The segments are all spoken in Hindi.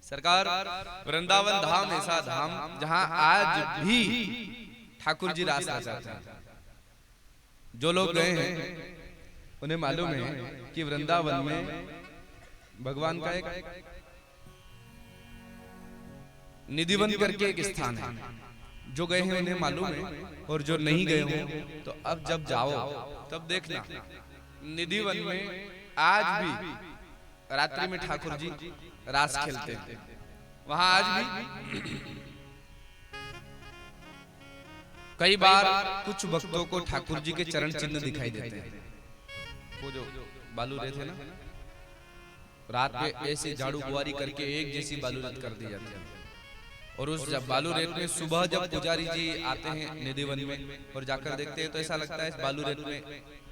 सरकार वृंदावन धाम ऐसा धाम जहां आज भी ठाकुर जी रास रचाते हैं। जो लोग गए हैं उन्हें मालूम है कि वृंदावन में भगवान का एक निधिवन करके एक स्थान है। जो गए हैं उन्हें मालूम है, और जो नहीं गए हो तो अब जब जाओ तब देखना, निधिवन में आज भी रात्रि में ठाकुर जी रास खेलते हैं। वहां आज भी कई बार कुछ भक्तों को ठाकुर जी के चरण चिन्ह दिखाई देते हैं। वो जो बालू रेत है ना, रात में ऐसे झाड़ू बुआरी करके एक जैसी बालू रेत कर दी जाती है, और उस जब बालू रेत में सुबह जब पुजारी जी आते हैं निधिवन में और जाकर देखते हैं तो ऐसा लगता है इस बालू रेत में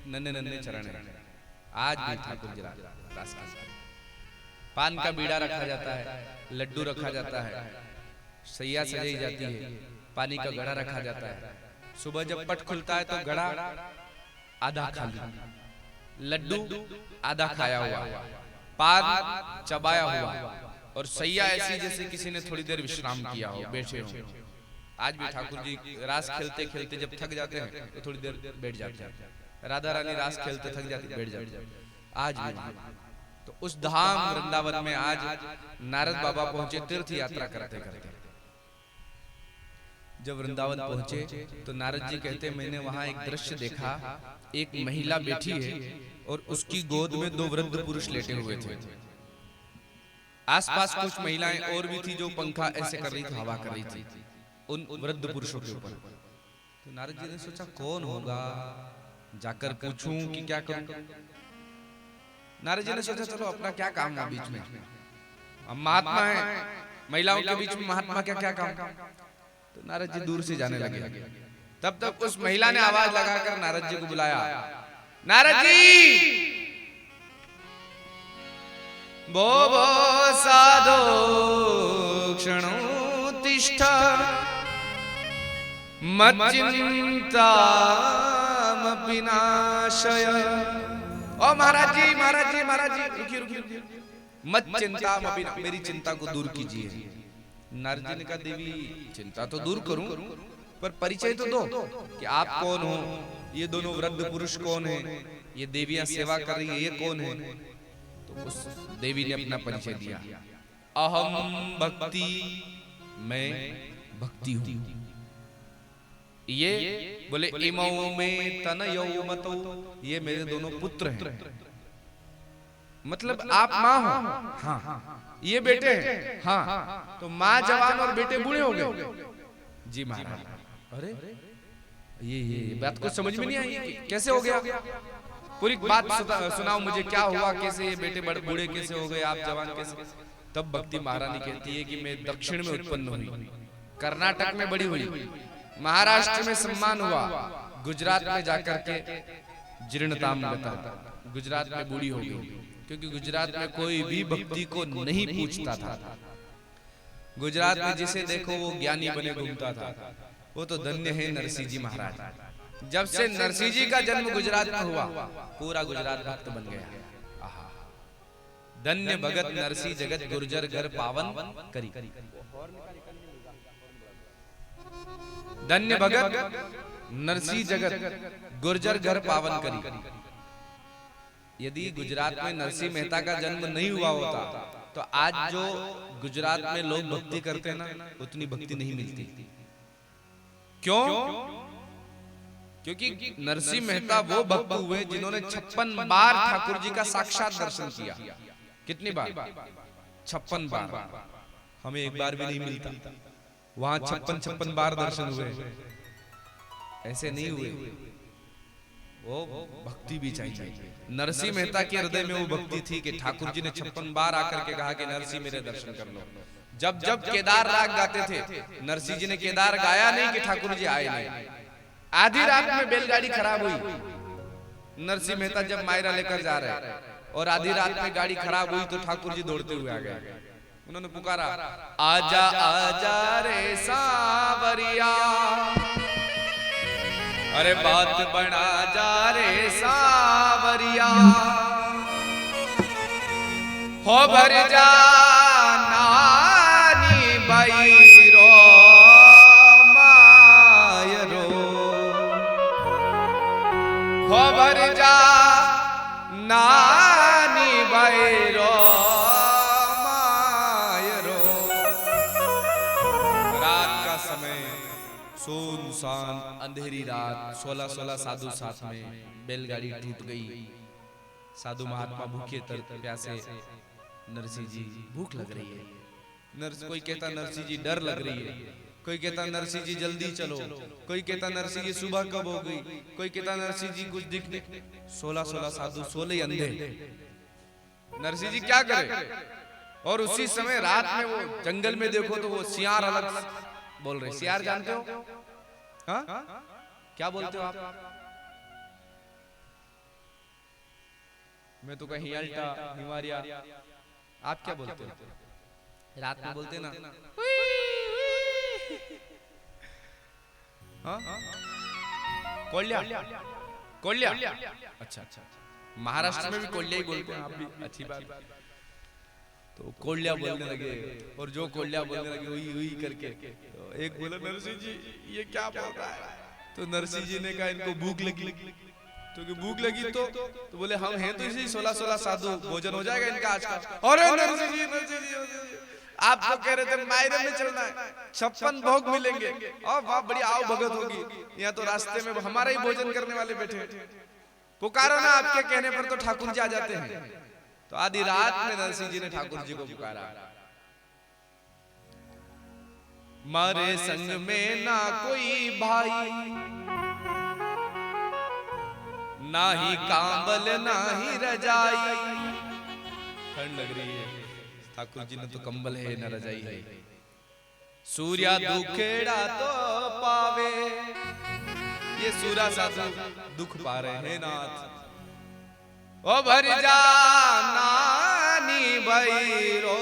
नन्हे नन्हे चरण है। आज भी ठाकुर जी रास खेलते हैं। पान का बीड़ा रखा जाता है, लड्डू रखा जाता है, सैया सजाई जाती है, पानी का घड़ा रखा जाता है। सुबह जब पट खुलता है तो घड़ा आधा खाली, लड्डू आधा खाया हुआ, पान चबाया हुआ, और सैया ऐसी जैसे किसी ने थोड़ी देर विश्राम किया हो, बैठे हो। आज भी ठाकुर जी रास खेलते खेलते जब थक जाते हैं तो थोड़ी देर बैठ जाते हैं। राधा रानी रास खेलते थक जाती बैठ जाती है। आज भी तो उस धाम वृंदावन में आज नारद बाबा पहुंचे तीर्थ यात्रा करते करते। जब वृंदावन पहुंचे तो नारद जी कहते मैंने वहां एक दृश्य देखा, एक महिला बैठी है और उसकी गोद में दो वृद्ध पुरुष लेटे हुए थे। आसपास कुछ महिलाएं और भी थी जो पंखा ऐसे कर रही थी, हवा कर रही थी उन वृद्ध पुरुषों के ऊपर। तो नारद जी ने सोचा कौन होगा, जाकर पूछूं कि क्या करूं। नारद जी ने सोचा चलो अपना क्या काम है बीच में, हम महात्मा हैं, महिलाओं के बीच में महात्मा क्या क्या काम। तो नारद जी दूर से जाने लगे। तब तक उस महिला ने आवाज लगाकर नारद जी को बुलाया, नारद जी भो भो साधो क्षणोत्तिष्ठ मच्चिन्तामपि नाशय। ओ महाराज जी महाराज जी महाराज जी रुकिए रुकिए रुकिए, मत चिंता मेरी चिंता को दूर कीजिए। नारद जी ने कहा देवी चिंता तो दूर करूं, पर परिचय तो दो कि आप कौन हो, ये दोनों वृद्ध पुरुष कौन हैं, ये देवियां सेवा कर रही है ये कौन है। तो उस देवी ने अपना परिचय दिया, अहम भक्ति, मैं भक्ति हूं। ये बोले इमौ में तनयो मतो, ये मेरे दोनों पुत्र हैं। मतलब आप माँ हो, हाँ, ये बेटे हैं, हाँ, तो माँ जवान और बेटे बूढ़े हो गए। जी महाराज। अरे ये बात को समझ में नहीं आई, कैसे हो गया, पूरी बात सुनाओ मुझे, क्या हुआ, कैसे ये बेटे बड़े बूढ़े कैसे हो गए, आप जवान कैसे। तब भक्ति महारानी कहती है कि मैं दक्षिण में उत्पन्न हुई, कर्नाटक में बड़ी हुई, महाराष्ट्र में सम्मान हुआ, गुजरात में जाकर के जीर्णताम गता, गुजरात में बूढ़ी हो गई, क्योंकि गुजरात में कोई भी भक्ति को नहीं पूछता था। गुजरात में जिसे देखो वो ज्ञानी बने घूमता था। वो तो धन्य है नरसिंह जी महाराज। जब से नरसिंह जी का जन्म गुजरात में हुआ पूरा गुजरात भक्त बन गया। धन्य भगत नरसिंह जगत गुर्जर घर पावन करी, धन्य भगत नरसिंह जगत गुर्जर घर पावन करी। यदि गुजरात में नरसिंह मेहता का जन्म नहीं हुआ होता तो आज जो गुजरात में लोग भक्ति करते हैं ना, उतनी भक्ति नहीं मिलती। क्यों? क्योंकि नरसिंह मेहता वो भक्त हुए जिन्होंने 56 बार ठाकुर जी का साक्षात दर्शन किया। कितनी बार? 56 बार। हमें एक बार भी नहीं मिलता। वहां 56 बार दर्शन हुए, ऐसे नहीं हुए। वो भक्ति भी चाहिए। नरसिंह मेहता के हृदय में वो भक्ति थी कि ठाकुर जी ने 56 बार आकर के कहा कि नरसिंह मेरे दर्शन कर लो। जब जब केदार राग गाते थे, नरसिंह जी ने केदार गाया नहीं कि ठाकुर जी आए नहीं। आधी रात में बैलगाड़ी खराब हुई, नरसिंह मेहता जब मायरा लेकर जा रहे और आधी रात में गाड़ी खराब हुई तो ठाकुर जी दौड़ते हुए आ गए। उन्होंने पुकारा, आजा आजा रे सावरिया, अरे बात बना जा रे सावरिया, हो भर जा ना सुनसान अंधेरी रात, 16-16 साधु साथ में, बैलगाड़ी टूट गई, साधु महात्मा भूखे प्यासे, नरसिंह जी भूख लग रही है। कोई कहता नरसिंह जी डर लग रही है, कोई कहता नरसिंह जी जल्दी चलो, कोई कहता नरसिंह जी सुबह कब हो गई, कोई कहता नरसिंह जी कुछ दिखने। 16-16 साधु, 16 अंधे। नरसिंह जी क्या करे? और उसी समय रात में वो जंगल में देखो तो वो सियार अलग बोल रहे। सियार जानते हो? हाँ, क्या बोलते हो आप? मैं तो कहीं अल्टा हिमारिया, आप क्या बोलते हो? रात में बोलते ना, हाँ? कोल्या, कोल्या। अच्छा अच्छा, महाराष्ट्र में भी कोल्या ही बोलते हैं, आप भी, अच्छी बात। तो कोल्या बोलने लगे, और जो कोल्या बोलने लगे वही वही करके। तो एक बोला नरसिंह जी ये क्या बोल रहा है? तो नरसिंह जी ने कहा इनको भूख लगी। तो भूख लगी तो बोले हम हैं तो इसी 16-16 साधु, भोजन हो जाएगा इनका आज का। अरे नरसिंह जी आप तो कह रहे थे मायरे में चलना है, 56 भोग मिलेंगे, और वाह बड़ी आओ भगत होगी। यहाँ तो रास्ते में हमारा ही भोजन करने वाले बैठे, पुकारो ना, आपके कहने पर तो ठाकुर जी आ जाते हैं। तो आधी रात में नरसिंह जी ने ठाकुर जी को पुकारा। मारे संग में ना कोई भाई, ना ही कांबल ना ही रजाई। ठंड लग रही है, ठाकुर जी ने तो कंबल है न रजाई है। सूर्या दुखेड़ा तो पावे, ये सूरा साधु दुख पा रहे हैं नाथ। ओ भर जा नानी भैरो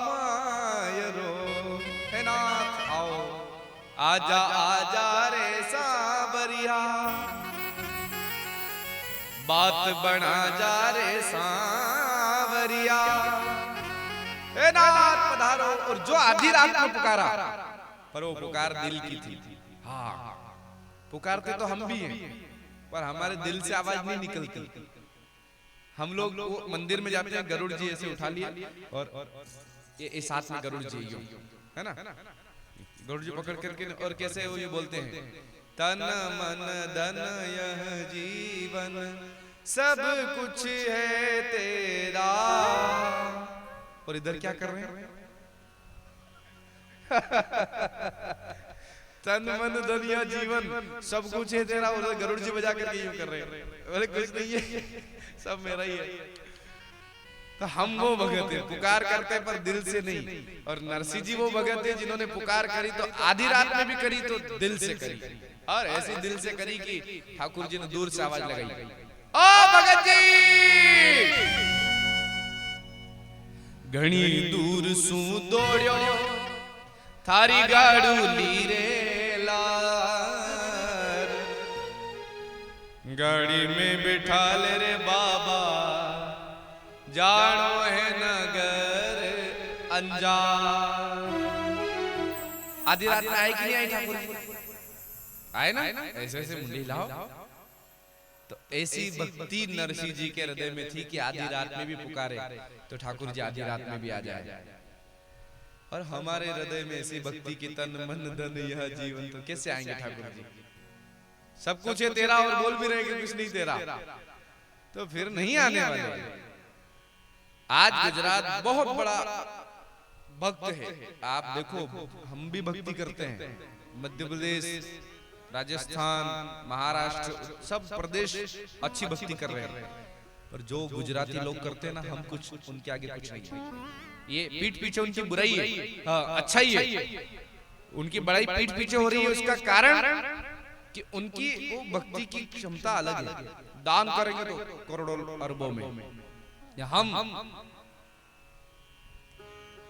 मायरो, हे नाथ आओ, आजा आजा रे सावरिया, बात बना जा रे सांवरिया, हे नाथ पधारो। और जो आधी रात में पुकारा, पर वो पुकार दिल की थी। हाँ, पुकारते तो हम भी हैं, पर हमारे दिल से आवाज नहीं निकलती। हम लोग वो मंदिर में जाते हैं, गरुड़ जी ऐसे उठा लिया, और ये साथ में गरुड़ जी है ना, गरुड़ जी पकड़ करके, और कैसे वो ये बोलते हैं, तन मन धन यह जीवन सब कुछ है तेरा। और इधर क्या कर रहे हैं? तन मन धन यह जीवन सब कुछ है तेरा, और गरुड़ जी बजा करके यूं कर रहे हैं, अरे कुछ नहीं है, सब मेरा ही है। तो हम वो भगत है, पुकार करते पर दिल से नहीं। और नरसिंह जी वो भगत है जिन्होंने पुकार करी तो आधी रात में भी करी तो दिल से करी, और ऐसी दिल से करी कि ठाकुर जी ने दूर से आवाज लगाई, ओ भगत जी घणी दूर सू दौड़ो थारी गाड़ू लीरे लार, गाड़ी में बिठा ले रे बाबा जानो है नगर अंजार। आधी रात में आए कि नहीं आए ठाकुर जी? आए ना, ऐसे ऐसे मुंडी लाओ। तो ऐसी भक्ति नरसिंह जी के हृदय में थी कि आधी रात में भी पुकारे तो ठाकुर जी आधी रात में भी आ जाए। और हमारे हृदय में ऐसी भक्ति की तन मन धन यह जीवन, तो कैसे आएंगे ठाकुर जी? सब कुछ है तेरा और बोल भी रहे कि कुछ नहीं तेरा, तो फिर नहीं आने वाले। आज गुजरात बहुत बड़ा भक्त है, आप देखो हम भी भक्ति करते हैं, मध्य प्रदेश, राजस्थान, महाराष्ट्र, सब प्रदेश अच्छी भक्ति कर रहे हैं, पर जो गुजराती लोग करते हैं ना, हम कुछ उनके आगे कुछ नहीं है। ये पीठ पीछे उनकी बुराई है, हाँ अच्छा ही है, उनकी बड़ाई पीठ पीछे हो रही है। उसका कारण कि उनकी वो भक्ति की क्षमता अलग है। दान करेंगे तो करोड़ों अरबों में, या हम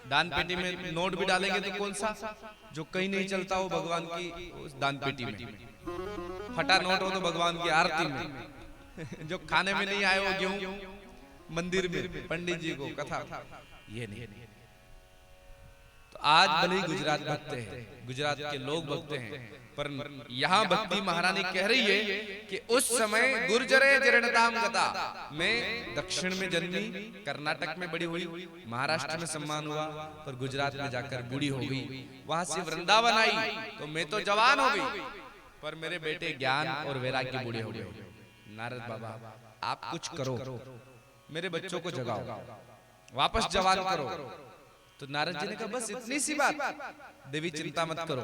दान पेटी में नोट भी डालेंगे तो कौन सा जो कहीं नहीं चलता हो भगवान की उस दान पेटी में, फटा नोट हो तो भगवान की आरती में, जो खाने में नहीं आए वो गेहूं मंदिर में पंडित जी को कथा, ये नहीं। तो आज भले ही गुजरात भक्त है, गुजरात के लोग भक्त हैं, पर यहाँ भक्ति महारानी कह रही है कि उस समय गुर्जरे जरणताम गता, मैं दक्षिण में जन्मी, कर्नाटक में बड़ी हुई, महाराष्ट्र में सम्मान हुआ, पर गुजरात में जाकर बूढ़ी हो गई, वहां से वृंदावन आई तो मैं तो जवान हो गई, पर मेरे बेटे ज्ञान और वैराग्य बूढ़े हो गए। नारद बाबा आप कुछ करो, मेरे बच्चों को जगाओ, वापस जवान करो। तो नारद जी ने कहा बस इतनी सी बात, देवी चिंता मत करो,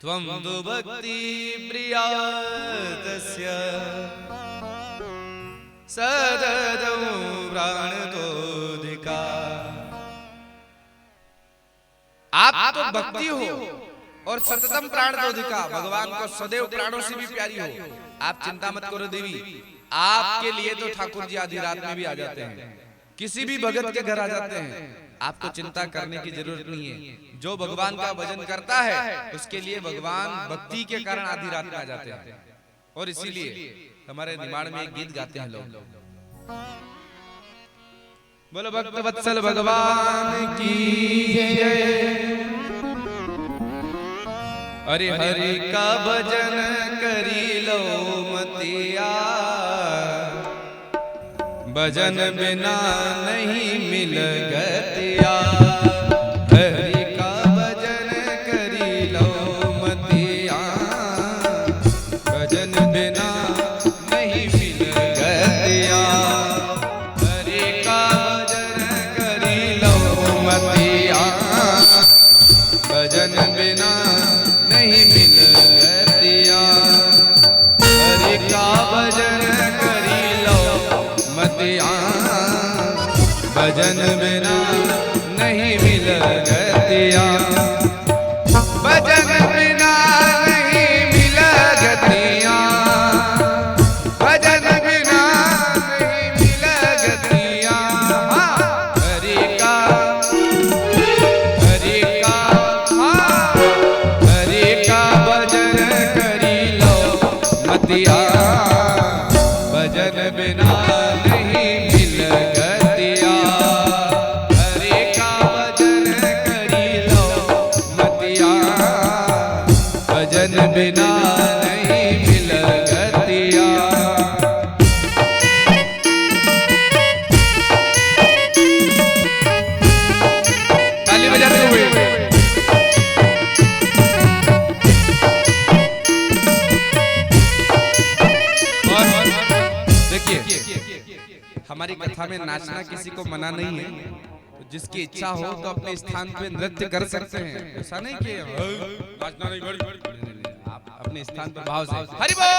त्वं तु भक्ति प्रिया तस्य सददौ प्राणतोधिका। आप तो भक्ति हो और सततम प्राणतोधिका, भगवान को सदैव प्राणों से भी प्यारी हो, आप चिंता मत करो देवी, आपके लिए तो ठाकुर जी आधी रात में भी आ जाते हैं, किसी भी भगत के घर आ जाते हैं, आपको चिंता करने की जरूरत नहीं है। जो भगवान का भजन करता है उसके लिए भगवान भक्ति के कारण आधी रात में आ जाते हैं। और इसीलिए हमारे निमाड़ में एक गीत गाते हैं लोग, बोलो भक्त वत्सल भगवान की जय, अरे हरि का भजन करी लो मतिया, भजन बिना नहीं मिल गतिया, हरि का भजन करी लो मतिया, भजन बिना नहीं मिल गतिया, हरि का भजन करी लो मतिया, भजन बिना नहीं मिल गतिया, हरि का भजन करी लो मतिया, भजन बिना नहीं मिल गतिया, भजन बिना नहीं मिल गतिया, भजन बिना नहीं मिल गतिया, हरि का भजन करी लो मतिया, भजन बिना नहीं मिल गतिया, हरि का भजन करी लो मतिया, भजन बिना नहीं मिल गतिया। ताली बजाते हुए हमारी कथा में नाचना किसी को मना नहीं है, तो जिसकी इच्छा हो तो अपने स्थान पे नृत्य कर सकते हैं, ऐसा नहीं कि नाचना नहीं, आप अपने स्थान पर भाव से हरि बोल।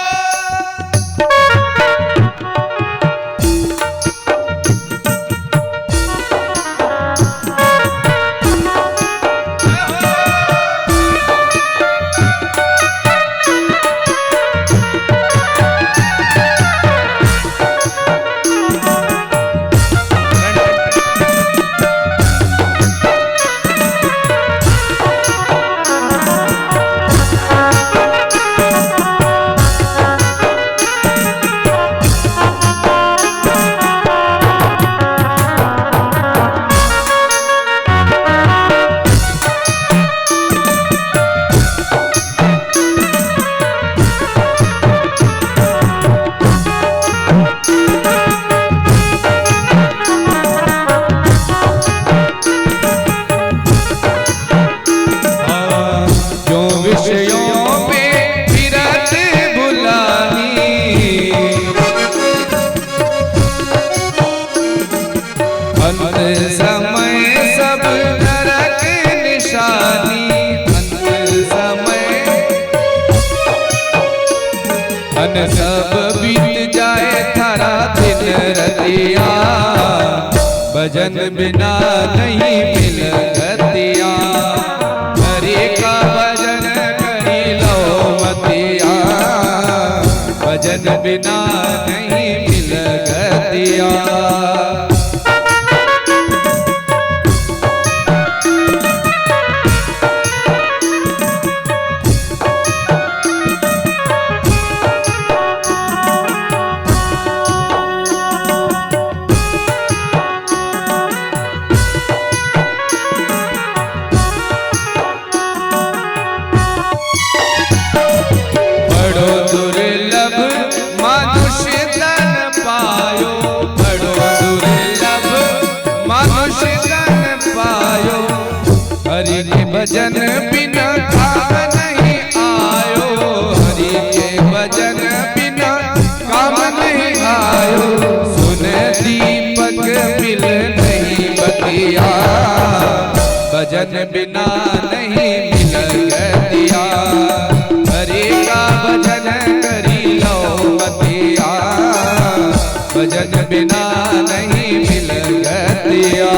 सब बीत जाए थारा दिन रतिया, भजन बिना नहीं मिल गतिया, हरि का भजन करी लो मतिया, भजन बिना नहीं मिल गतिया। भजन बिना काम नहीं आयो, हरि के भजन बिना काम नहीं आयो। सुन दीपक मिल नहीं बतिया, भजन बिना नहीं मिल गतिया। हरि का भजन करी लो बतिया, भजन बिना नहीं मिल गतिया।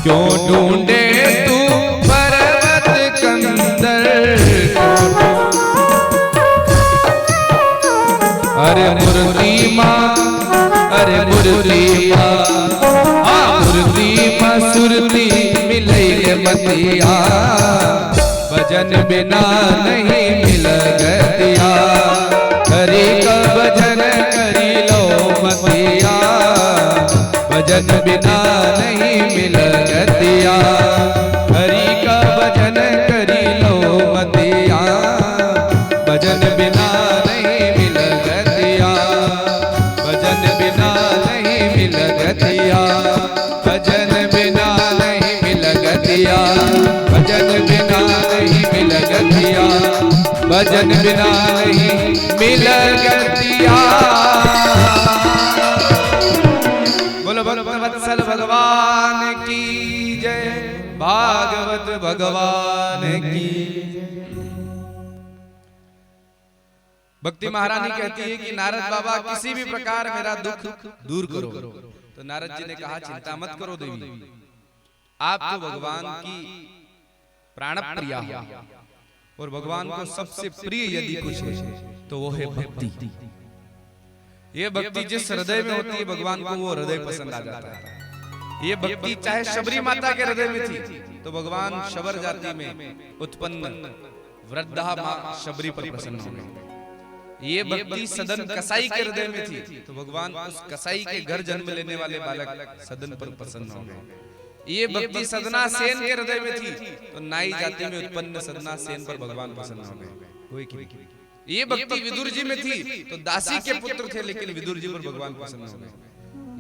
क्यों ढूंढे तू पर्वत कंदर, अरे मूर्ति माँ, अरे मूर्ति माँ, मूर्ति माँ सुरती मिले मतिया। भजन बिना नहीं मिल गतिया, हरि का भजन करी लो मतिया। भजन बिना नहीं मिल गतिया, हरि का भजन करी लो मतिया। भजन बिना नहीं मिल गतिया, भजन बिना नहीं मिल गतिया। भजन बिना नहीं मिल गतिया, भजन बिना नहीं मिल गतिया। भजन बिना नहीं मिल गतिया। बोलो भक्तवत्सल भगवान की जय, भागवत भगवान की। भक्ति महारानी कहती है कि नारद बाबा किसी भी प्रकार मेरा दुख दूर करो। तो नारद जी ने कहा चिंता मत करो देवी, आप तो भगवान की प्राण प्रिया हो, और भगवान को सबसे प्रिय यदि कुछ है तो वो है भक्ति। ये भक्ति जिस हृदय में होती है भगवान को वो हृदय पसंद आ जाता है। ये भक्ति चाहे शबरी माता के हृदय में थी तो भगवान शबर जाति में उत्पन्न वृद्धा माँ शबरी पर प्रसन्न हो गए। ये भक्ति सदन कसाई के हृदय में थी तो भगवान उस कसाई के घर जन्म लेने वाले बालक सदन पर प्रसन्न हो गए। ये भक्ति सदना सेन के हृदय में थी तो नाई जाति में उत्पन्न सदना सेन पर भगवान प्रसन्न हो गए। ये भक्ति विदुर जी में थी तो दासी के पुत्र थे लेकिन विदुर जी पर भगवान प्रसन्न हो गए।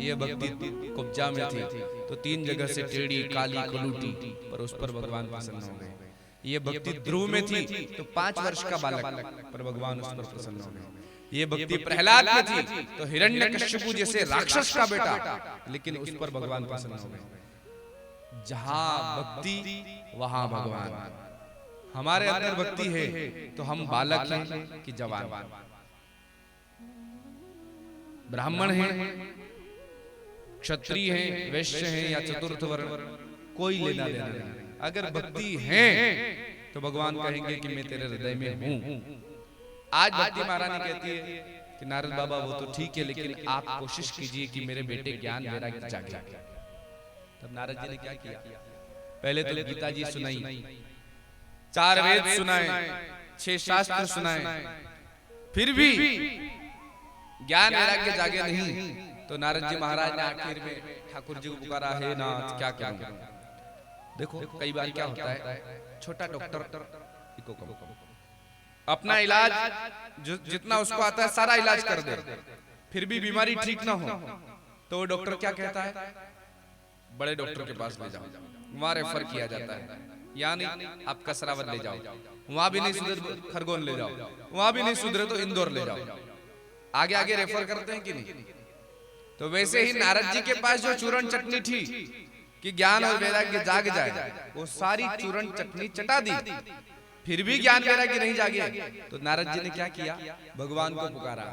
ये भक्ति कुब्जा में थी तो 3 जगह से टेढ़ी काली कलूटी पर उस पर भगवान प्रसन्न हो गए। ये भक्ति ध्रुव में थी तो 5 वर्ष का बालक पर भगवान उस पर प्रसन्न हो गए। ये भक्ति प्रहलाद में थी तो हिरण्यकश्यपु जैसे राक्षस का बेटा, लेकिन उस पर भगवान प्रसन्न हो गए। जहां भक्ति वहां भगवान। हमारे अंदर भक्ति है तो हम बालक हैं कि जवान, ब्राह्मण हैं, क्षत्रिय हैं, वैश्य हैं या चतुर्थ वर्ण, कोई लेना देना नहीं। अगर भक्ति है तो भगवान कहेंगे कि मैं तेरे हृदय में हूं। आज भक्ति महारानी कहती है कि नारद बाबा वो तो ठीक है लेकिन आप कोशिश कीजिए कि मेरे बेटे ज्ञान मेरा जागे। तब नारद जी ने क्या किया, पहले तो गीता जी सुनाई, 4 वेद सुनाए, 6 शास्त्र सुनाए, फिर भी ज्ञान वैराग्य जागे नहीं। तो नारद जी महाराज ने आखिर में ठाकुर जी को पुकारा, हे नाथ क्या करूं। देखो कई बार क्या होता है, छोटा डॉक्टर अपना इलाज जितना उसको आता है सारा इलाज कर दे, फिर भी बीमारी ठीक ना हो तो वो डॉक्टर क्या कहता है, बड़े डॉक्टर के पास ले जाओ, वहां रेफर किया जाता है। यानी आप कसरावत ले जाओ, वहां भी नहीं सुधरे खरगोन ले जाओ, वहां भी नहीं सुधरे तो इंदौर ले जाओ। आगे आगे रेफर करते हैं कि नहीं। तो वैसे ही नारद जी के पास जो चूरण चटनी थी कि ज्ञान और वैराग्य जाग जाए, वो सारी चूरण चटनी चटा दी, फिर भी ज्ञान वैराग्य नहीं जागे। तो नारद जी ने क्या किया, भगवान को पुकारा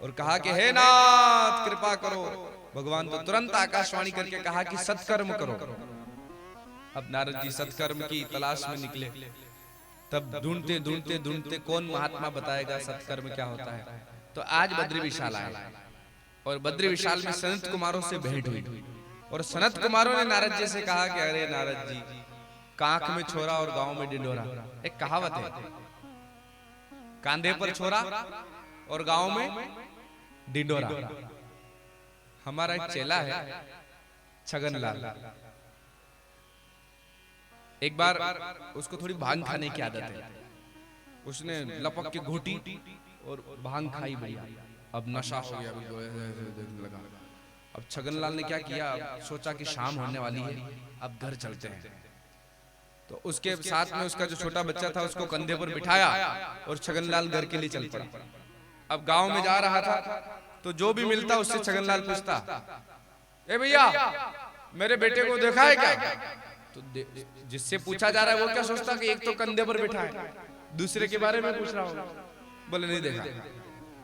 और कहा कि हे नाथ कृपा करो। भगवान तो तुरंत आकाशवाणी करके कहा कि सत्कर्म करो। अब नारद जी सत्कर्म की तलाश में निकले। तब ढूंढते ढूंढते ढूंढते कौन महात्मा बताएगा सत्कर्म क्या होता है। तो आज बद्री विशाल आया और बद्री विशाल में सनत कुमारों से भेंट हुई और सनत कुमारों ने नारद जी से कहा कि अरे नारद जी, कांख में छोरा और गांव में डिंडोरा, एक कहावत है, कांधे पर छोरा और गांव में डिंडोरा। हमारा एक चेला है छगनलाल, एक बार उसको थोड़ी भांग खाने की आदत है, उसने लपक के घोटी और भांग खाई भैया। अब नशा हो गया, लगा। अब छगनलाल ने क्या किया, सोचा कि शाम होने वाली है, अब घर चलते हैं। तो उसके साथ में उसका जो छोटा बच्चा था उसको कंधे पर बिठाया और छगनलाल घर के लिए चल पड़ा। अब गांव में जा रहा था तो जो भी मिलता उससे छगनलाल पूछता, ए भैया मेरे बेटे को देखा है क्या? तो जिससे पूछा जा रहा है वो क्या सोचता कि एक तो कंधे पर बिठा है, दूसरे के बारे में पूछ रहा हो, बोले नहीं देखा।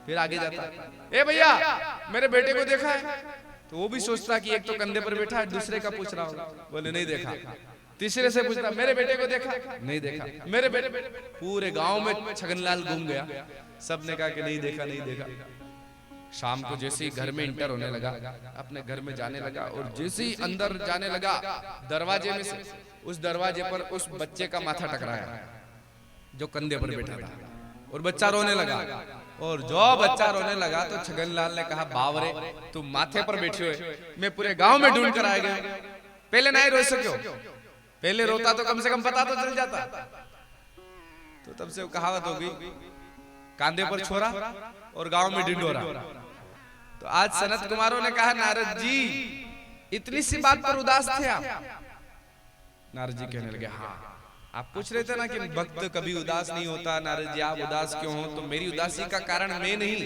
फिर आगे जाता, ए भैया मेरे बेटे को देखा है? तो वो भी सोचता कि एक तो कंधे पर बैठा है, दूसरे का पूछ रहा होगा, बोले नहीं देखा। तीसरे से पूछता, मेरे बेटे को देखा? नहीं देखा। मेरे बेटे, पूरे गांव में छगनलाल घूम गया, सबने कहा कि नहीं देखा नहीं देखा। शाम को जैसे ही घर में इंटर होने लगा, अपने घर में जाने लगा और जैसे ही अंदर जाने लगा, दरवाजे में से उस दरवाजे पर उस बच्चे का माथा टकराया जो कंधे पर बैठा था और बच्चा रोने लगा। और जो बच्चा रोने लगा तो छगनलाल ने कहा, बावरे तुम माथे पर बैठे हुए, मैं पूरे गांव में ढूंढ कर आ गया, पहले नहीं रो सको, पहले रोता तो कम से कम पता तो चल जाता। तो तब से वो कहावत हो गई, कांधे पर छोरा और गांव में डिंडोरा। तो आज सनत कुमारों ने कहा, नारद जी इतनी सी बात पर उदास थे आप? नारद जी कहने लगे, हाँ आप पूछ रहे थे ना कि भक्त कभी उदास नहीं होता, नारद जी आप उदास क्यों हो? तो मेरी उदासी का कारण मैं नहीं,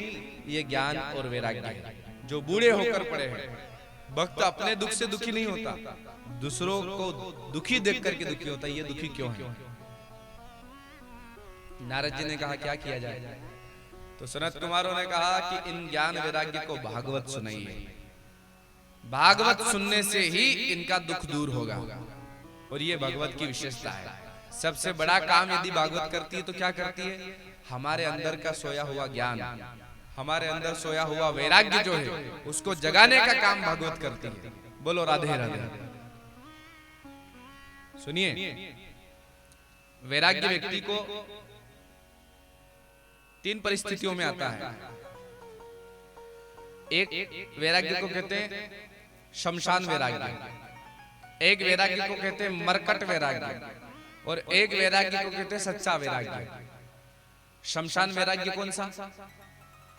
ये ज्ञान और वैराग्य है जो बूढ़े होकर पड़े हैं। भक्त अपने दुख से दुखी नहीं होता, दूसरों को दुखी देख करके दुखी होता है। ये दुखी क्यों है? नारद जी ने कहा क्या किया जाए? तो सनत कुमारों ने कहा कि इन ज्ञान वैराग्य को भागवत सुनाइए, भागवत सुनने से ही इनका दुख दूर होगा। और ये भगवत की विशेषता है। सबसे बड़ा काम यदि भागवत करती है तो क्या करती है? हमारे अंदर का सोया हुआ ज्ञान, हमारे अंदर सोया हुआ वैराग्य जो है उसको जगाने का काम भागवत करती है। बोलो राधे राधे। सुनिए, वैराग्य व्यक्ति को 3 परिस्थितियों में आता है। एक वैराग्य को कहते हैं शमशान वैराग्य, एक वैराग्य को कहते हैं मरकट वैराग्य, और एक वैराग्य को कहते हैं सच्चा वैराग्य। शमशान वैराग्य कौन सा?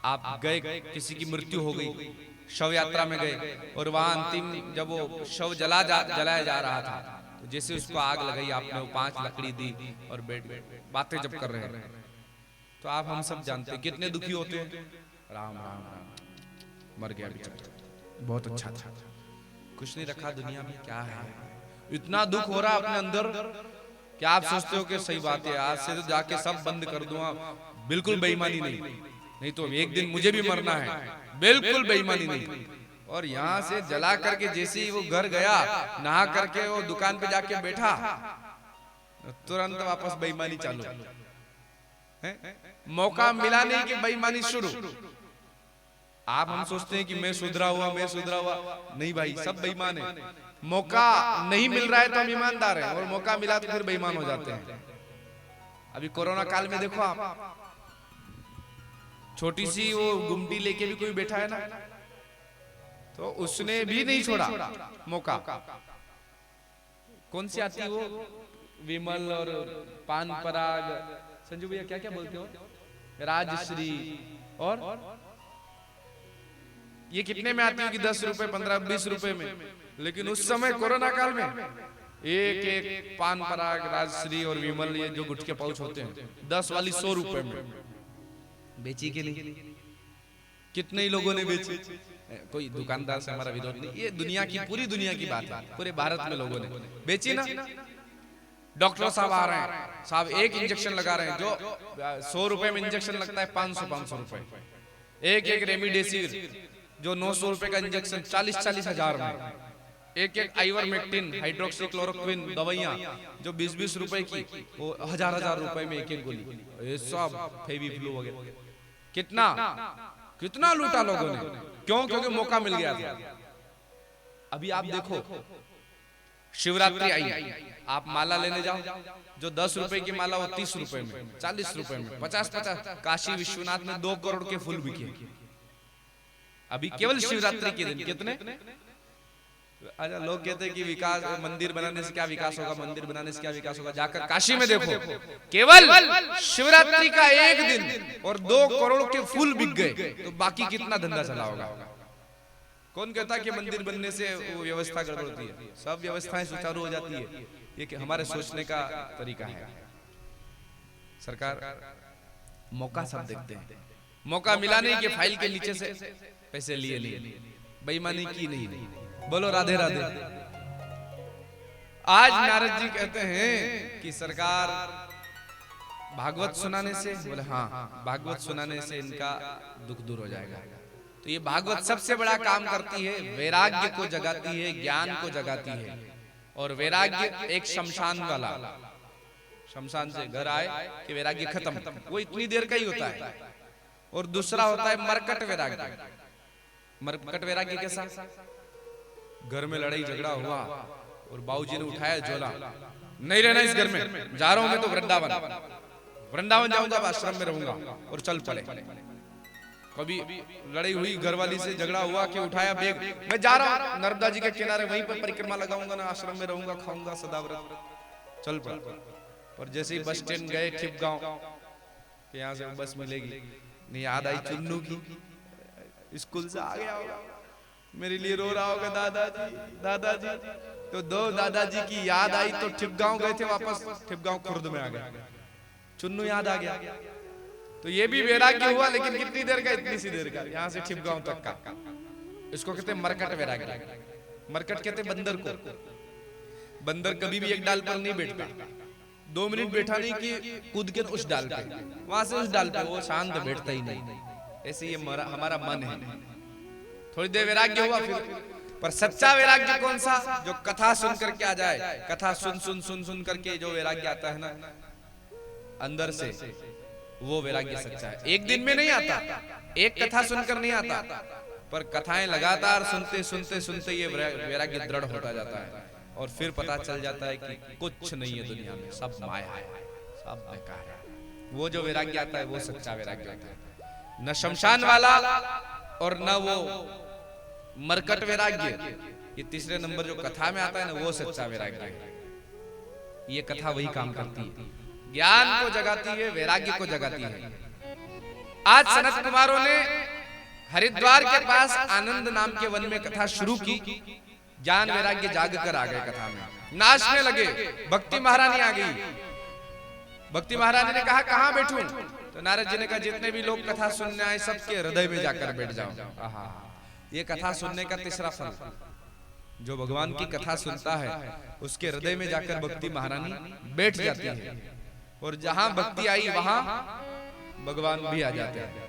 आप गए, किसी की मृत्यु हो गई, शव यात्रा में गए और वहां अंतिम जब वो शव जलाया जा रहा था तो जैसे उसको आग लगाई आपने, वो 5 लकड़ी दी और बैठ गए, बातें जब कर रहे हैं तो आप हम सब जानते हैं कितने दुखी होते हैं। राम राम राम, मर गया बेचारा, बहुत अच्छा था, कुछ नहीं रखा दुनिया में, क्या है? इतना दुख हो रहा अपने अंदर क्या आप सोचते हो कि सही बात है, आज से तो जाके सब बंद कर दूंगा। बिल्कुल बेईमानी नहीं तो एक दिन मुझे भी मरना है, बिल्कुल बेईमानी नहीं। और यहाँ से जला करके जैसे ही वो घर गया, नहा करके वो दुकान पे जाके बैठा, तुरंत वापस बेईमानी चालू है? मौका मिला नहीं कि बेईमानी शुरू। आप हम सोचते हैं कि मैं सुधरा हुआ, नहीं भाई, सब बेईमान है। मौका नहीं मिल रहा है तो हम ईमानदार हैं, और मौका मिला तो फिर बेईमान हो जाते हैं। अभी कोरोना काल में देखो आप, छोटी सी वो गुमटी लेके भी कोई बैठा है ना, तो उसने भी नहीं छोड़ा मौका। कौन सी आती है वो, विमल और पान पराग, संजू भैया क्या क्या बोलते हो, राजश्री, और ये कितने में आती होगी? 10 रुपए, 15, 20 रुपए में। लेकिन उस समय कोरोना काल में एक एक पान पराग, राजश्री और विमल, ये जो गुटके पाउच होते हैं, 10 वाली 100 रुपए में बेची के लिए कितने ही लोगों ने बेची। कोई दुकानदार से हमारा विरोध नहीं, ये दुनिया की पूरी दुनिया की बात है, पूरे भारत में लोगों ने बेची ना। डॉक्टर साहब आ रहे हैं, साहब एक इंजेक्शन लगा रहे हैं, जो 100 रुपए में इंजेक्शन लगता है 500 रुपए, एक रेमडेसिविर जो 900 रुपए का इंजेक्शन 40 हजार में, एक आइवरमेक्टिन हाइड्रोक्सीक्लोरोक्विन दवाइयां जो 20 रुपए की, वो हजार रुपए में एक गोली, ये सब फेविफ्लू वगैरह, कितना लूटा लोगों ने, क्यों? क्योंकि मौका मिल गया था। अभी आप देखो शिवरात्रि आई, आप माला लेने जाओ, जो 10 रुपए की माला वो 30 रुपए में, 40 रुपए में, 50। काशी विश्वनाथ में 2 करोड़ के फूल बिके अभी केवल शिवरात्रि के दिन। कितने? अच्छा, लोग कहते हैं कि विकास, मंदिर बनाने से क्या विकास होगा, मंदिर बनाने से क्या विकास होगा, जाकर काशी में देखो, केवल शिवरात्रि का एक दिन और 2 करोड़ के फूल बिक गए, तो बाकी कितना धंधा चला होगा? कौन कहता कि मंदिर बनने से वो व्यवस्था गड़बड़ होती है? सब व्यवस्थाएं सुचारू हो जाती है, ये कि हमारे सोचने का तरीका है। सरकार मौका सब देखते हैं, मौका मिला नहीं कि फाइल के नीचे से पैसे लिए नहीं, बेईमानी की नहीं। बोलो राधे राधे। आज नारद जी कहते हैं कि सरकार भागवत सुनाने से, बोले हाँ, भागवत सुनाने से इनका दुख दूर हो जाएगा। तो ये भागवत सबसे बड़ा काम करती है, वैराग्य को जगाती है, ज्ञान को जगाती है। और वैराग्य एक शमशान वाला, शमशान से घर आए कि वैराग्य खत्म, वो इतनी देर का ही होता है। और दूसरा होता है मरकट वैराग्य। मरकट वैराग्य कैसा? घर में लड़ाई झगड़ा हुआ और बाबूजी ने उठाया झोला, नहीं रहना इस घर में, जा रहा हूं मैं तो वृंदावन जाऊंगा, आश्रम में रहूंगा, और चल पड़े। कभी लड़ाई हुई, घरवाली से झगड़ा हुआ कि उठाया बैग, मैं जा रहा हूं नर्मदा जी के किनारे, वहीं पर परिक्रमा लगाऊंगा ना, आश्रम में रहूंगा, खाऊंगा सदाव्रत, चल पड़ा। और जैसे ही बस स्टैंड गए ठिपगांव कि यहाँ से बस मिलेगी, नहीं याद आई चुन्नू की, स्कूल से आ गया होगा, मेरे लिए रो रहा होगा दादाजी। तो 2 दादाजी की याद आई तो ठिपगांव गए थे, वापस ठिपगांव खुर्द में आ गए, चुन्नू याद आ गया। तो ये भी वैराग्य हुआ, लेकिन कितनी देर का? इतनी सी देर का, यहाँ से ठिपगांव तक का। इसको कहते हैं मरकट वैराग्य। मरकट कहते हैं बंदर को। बंदर कभी भी एक डाल पर नहीं बैठता, 2 मिनट बैठा नहीं कि कूद के उस डाल पे, वहां से उस डाल पे, वो शांत बैठता ही नहीं। ऐसे ये हमारा मन है। थोड़ी देर वैराग्य हुआ फिर, पर सच्चा वैराग्य कौन सा? जो कथा सुन करके आ जाए, कथा सुन करके जो वैराग्य आता है ना अंदर से, वो वैराग्य सच्चा है। एक दिन में नहीं आता, एक कथा सुनकर नहीं आता, पर कथाएं लगातार सुनते ये वैराग्य दृढ़ होता जाता है। और फिर पता चल जाता है कि कुछ नहीं है दुनिया में, सब माया है, सब बेकार है। वो जो वैराग्य आता है वो सच्चा वैराग्य होता है, न शमशान वाला और न वो मरकट वैराग्य। ये तीसरे नंबर जो कथा में आता है ना, वो सच्चा वैराग्य है। ये कथा वही काम करती है, ज्ञान को जगाती है, वैराग्य को जगाती है। आज सनत कुमारों ने हरिद्वार के पास आनंद नाम के वन में कथा शुरू की, ज्ञान वैराग्य जाग कर आ गए, कथा में नाचने लगे। भक्ति महारानी आ गई, भक्ति महारानी ने कहा कहाँ बैठूं? तो नारद जी ने कहा जितने भी लोग कथा सुनने आए सबके हृदय में जाकर बैठ जाओ। आहा, ये कथा सुनने का तीसरा फल, जो भगवान की कथा सुनता है उसके हृदय में जाकर भक्ति महारानी बैठ जाती है, और जहां भक्ति आई वहां भगवान भी आ जाते हैं।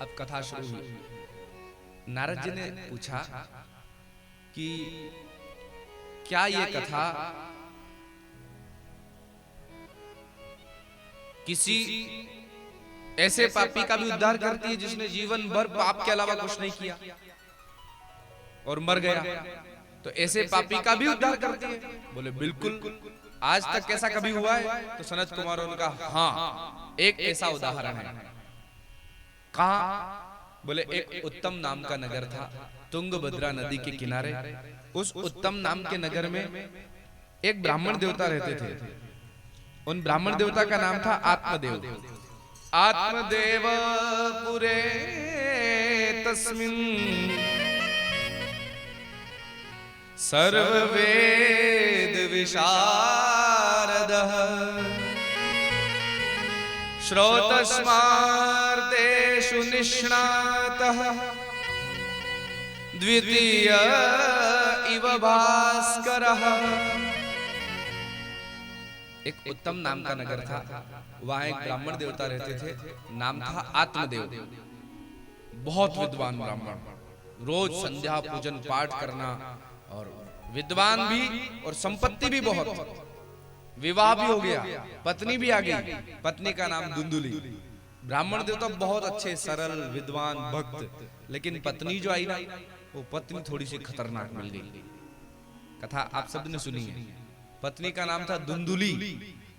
अब कथा शुरू हुई। नारद जी ने पूछा कि क्या ये कथा किसी ऐसे पापी का भी उद्धार करती है जिसने जीवन भर पाप के अलावा कुछ नहीं किया और मर गया, तो ऐसे पापी का भी उद्धार करती है? बोले बिल्कुल। आज तक कैसा कभी हुआ है? तो सनत कुमार ने कहा हाँ, एक ऐसा उदाहरण है। कहाँ? बोले एक उत्तम नाम का नगर था, तुंगभद्रा नदी के किनारे। उस उत्तम नाम के नगर में एक ब्राह्मण देवता रहते थे। उन ब्राह्मण देवता का नाम था आत्मदेव। आत्मदेव पुरे तस्मिन् सर्ववेद विशारदः श्रोतस्मार्तेषु निष्णातः द्वितीय इव भास्करः। एक उत्तम नाम का नगर था, वहां एक ब्राह्मण देवता रहते थे, नाम था आत्मदेव। बहुत विद्वान ब्राह्मण, रोज संध्या पूजन पाठ करना, और विद्वान भी और संपत्ति भी बहुत। विवाह भी हो गया, पत्नी भी आ गई, पत्नी का नाम दुंदुली। ब्राह्मण देवता बहुत अच्छे, सरल, विद्वान, भक्त, लेकिन पत्नी जो आई ना, वो पत्नी थोड़ी सी खतरनाक मिल गई। कथा आप सब ने सुनी है। पत्नी का नाम था दुंदुली,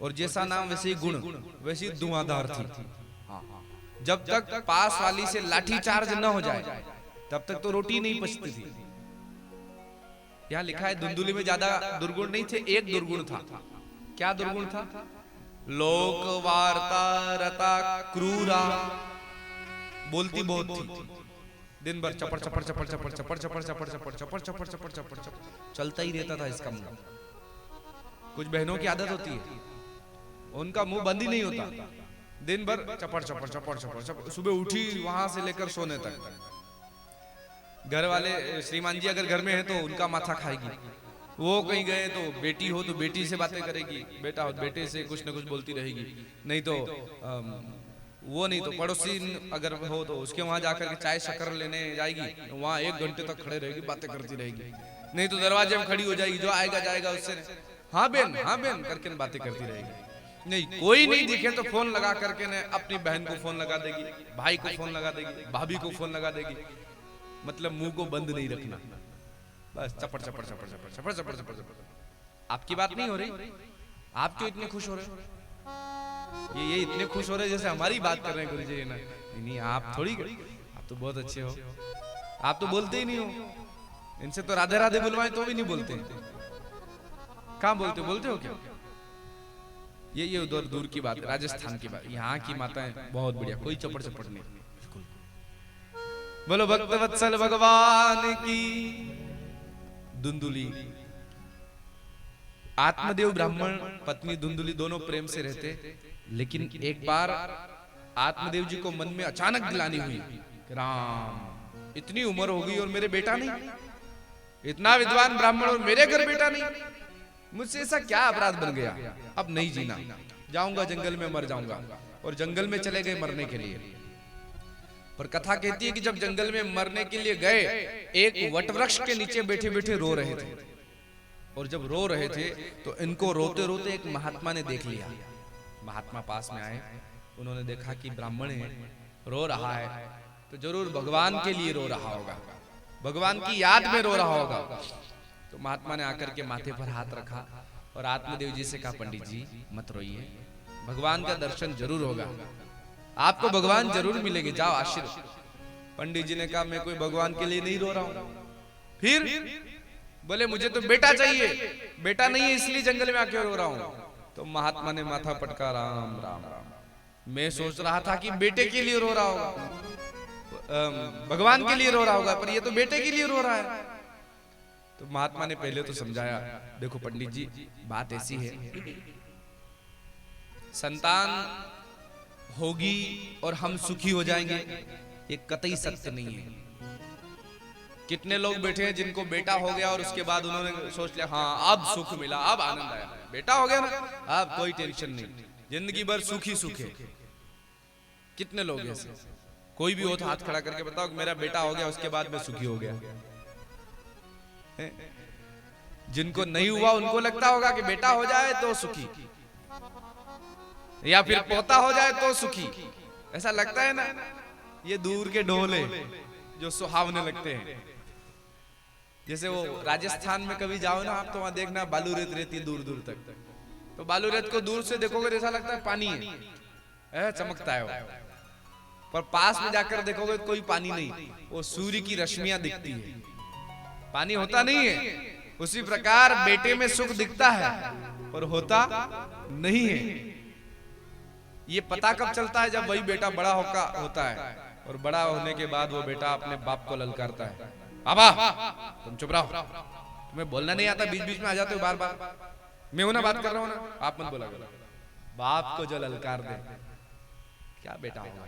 और जैसा नाम वैसे ही गुण, वैसी धुआंधार थी। जब तक पास वाली से लाठी चार्ज न हो जाए तब तक तो रोटी नहीं पचती थी। यहाँ लिखा है दुंदुली में ज्यादा दुर्गुण नहीं थे, एक दुर्गुण था। क्या दुर्गुण था? लोक वार्ता रता क्रूरा, बोलती बहुत थी। दिन भर चपड़ चपड़ चपड़ चपड़ चपड़ चपड़ चपड़ चपड़ चपड़ चपड़ चपड़ चपड़ चपड़ चलता ही रहता था इसका मुंह। कुछ बहनों की आदत होती है, उनका मुंह बंद ही नहीं होता, दिन भर चपड़ चपड़ चपड़ चपड़ चपड़, सुबह उठी वहां से लेकर सोने तक। घर वाले श्रीमान जी अगर घर में है तो उनका माथा खाएगी, वो कहीं गए तो बेटी हो तो बेटी से बातें करेगी, बेटा हो बेटे से कुछ न कुछ बोलती रहेगी, नहीं तो वो नहीं तो पड़ोसी अगर हो तो उसके वहां जाकर के चाय शक्कर लेने जाएगी, वहां 1 घंटे तक खड़े रहेगी, बातें करती रहेगी। नहीं तो दरवाजे में खड़ी हो जाएगी, जो आएगा जाएगा उससे हाँ बेन करके बातें करती रहेगी। नहीं कोई नहीं दिखे तो फोन लगा करके ने अपनी बहन को फोन लगा देगी, भाई को फोन लगा देगी, भाभी को फोन लगा देगी। मतलब मुंह को बंद नहीं रखना, बस चपड़ चपड़ चपड़ चपड़ चपड़ चपड़ चपड़ चपड़। आपकी बात नहीं हो रही? आप क्यों इतने खुश हो रहे हो? ये इतने खुश हो रहे जैसे हमारी बात कर रहे हैं गुरुजी ना। नहीं आप थोड़ी, आप तो बहुत अच्छे हो, आप तो बोलते ही नहीं हो। इनसे तो राधे राधे बुलवाएं तो भी नहीं बोलते। कहाँ बोलते हो क्या? ये उधर दूर की बात, राजस्थान की बात। यहाँ की माताएं बहुत बढ़िया, कोई चपड़ चपड़ नहीं। बोलो भक्त वत्सल भगवान की। दुंदुली, आत्मदेव ब्राह्मण, पत्नी दुंदुली दोनों प्रेम से रहते, लेकिन एक बार आत्मदेव जी को मन में अचानक ग्लानि हुई, राम इतनी उम्र हो गई और मेरे बेटा नहीं, इतना विद्वान ब्राह्मण और मेरे घर बेटा नहीं, मुझसे ऐसा क्या अपराध बन गया? अब नहीं जीना, जाऊंगा जंगल में मर जाऊंगा। और जंगल में चले गए मरने के लिए। पर कथा कहती है कि जब जंगल में मरने के लिए गए, एक वटवृक्ष के नीचे बैठे बैठे रो रहे थे। और जब रो रहे थे तो इनको रोते रोते एक महात्मा ने देख लिया। महात्मा पास में आए, उन्होंने देखा कि ब्राह्मण है, रो रहा है, तो जरूर भगवान के लिए रो रहा होगा, भगवान की याद में रो रहा होगा। तो महात्मा ने आकर के माथे पर हाथ रखा और आत्मदेव जी से कहा, पंडित जी मत रोइए, भगवान का दर्शन जरूर होगा, आपको भगवान जरूर मिलेंगे, जाओ आशीर्वाद। पंडित जी ने कहा, मैं कोई भगवान के लिए नहीं रो रहा हूं। फिर बोले, मुझे तो बेटा चाहिए, बेटा नहीं है इसलिए जंगल में आके रो रहा हूं। तो महात्मा ने माथा पटका, राम राम राम, मैं सोच रहा था कि बेटे के लिए रो रहा होगा, भगवान के लिए रो रहा होगा, पर ये तो बेटे के लिए रो रहा है। तो महात्मा ने पहले तो समझाया, देखो पंडित जी बात ऐसी है, संतान होगी और हम सुखी हो जाएंगे, ये कतई सत्य नहीं है। कितने लोग बैठे हैं जिनको बेटा हो गया और उसके बाद उन्होंने सोच लिया, हाँ अब सुख मिला, अब आनंद आया, बेटा हो गया ना, अब कोई टेंशन नहीं, जिंदगी भर सुख ही सुख है। कितने लोग ऐसे? कोई भी हो तो हाथ खड़ा करके बताओ, मेरा बेटा हो गया उसके बाद मैं सुखी हो गया। जिनको नहीं हुआ उनको लगता होगा कि बेटा हो जाए तो सुखी, या फिर पोता हो जाए तो सुखी, ऐसा लगता है ना। ये दूर के ढोले जो सुहावने लगते हैं। जैसे वो राजस्थान में कभी जाओ ना आप, तो वहां देखना बालू रेत रहती है दूर दूर तक, तो बालू रेत को दूर से देखोगे ऐसा लगता है पानी है, चमकता है वो, पर पास में जाकर देखोगे तो कोई पानी नहीं, वो सूर्य की रश्मियां दिखती है, पानी होता नहीं है। उसी प्रकार बेटे में सुख दिखता है पर होता नहीं है। ये पता कब चलता है? जब वही बेटा बड़ा होता है, और बड़ा होने के बाद वो बेटा अपने बाप को ललकारता है, बाबा तुम चुप रहो, तुम्हें बोलना नहीं आता, बीच बीच में आ जाते हो बार बार, मैं हूं ना बात कर रहा हूं ना, आप मत बोला करो। बाप को जो ललकार दे, क्या बेटा होगा,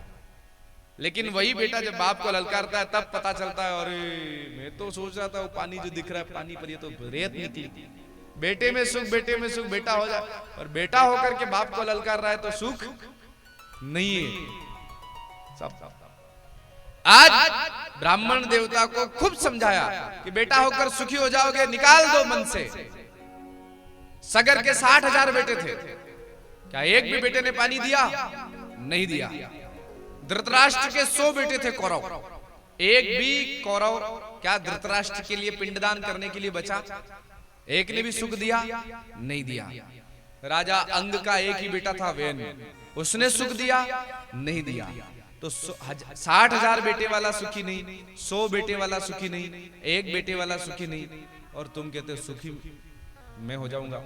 लेकिन वही बेटा जब बाप को ललकारता है तब पता चलता है, अरे मैं तो सोच रहा था वो पानी जो दिख रहा है पानी, पर ये तो रेत निकली। बेटे में सुख, बेटे में सुख, बेटा हो जाए, और बेटा होकर के बाप को ललकार रहा है तो सुख नहीं है। सब आज ब्राह्मण देवता को खूब समझाया कि बेटा होकर सुखी हो जाओगे, निकाल दो मन से। सगर के 60,000 बेटे थे, क्या एक भी बेटे ने पानी दिया? नहीं दिया। धृतराष्ट्र के 100 बेटे थे कौरव, एक भी कौरव क्या धृतराष्ट्र के लिए पिंडदान करने के लिए बचा? एक ने भी सुख दिया? नहीं दिया। राजा अंग का एक ही बेटा था वेन, उसने सुख दिया? नहीं दिया। तो 60,000 बेटे वाला सुखी नहीं, 100 बेटे वाला सुखी नहीं, एक बेटे वाला सुखी नहीं, और तुम कहते हो सुखी मैं हो जाऊंगा?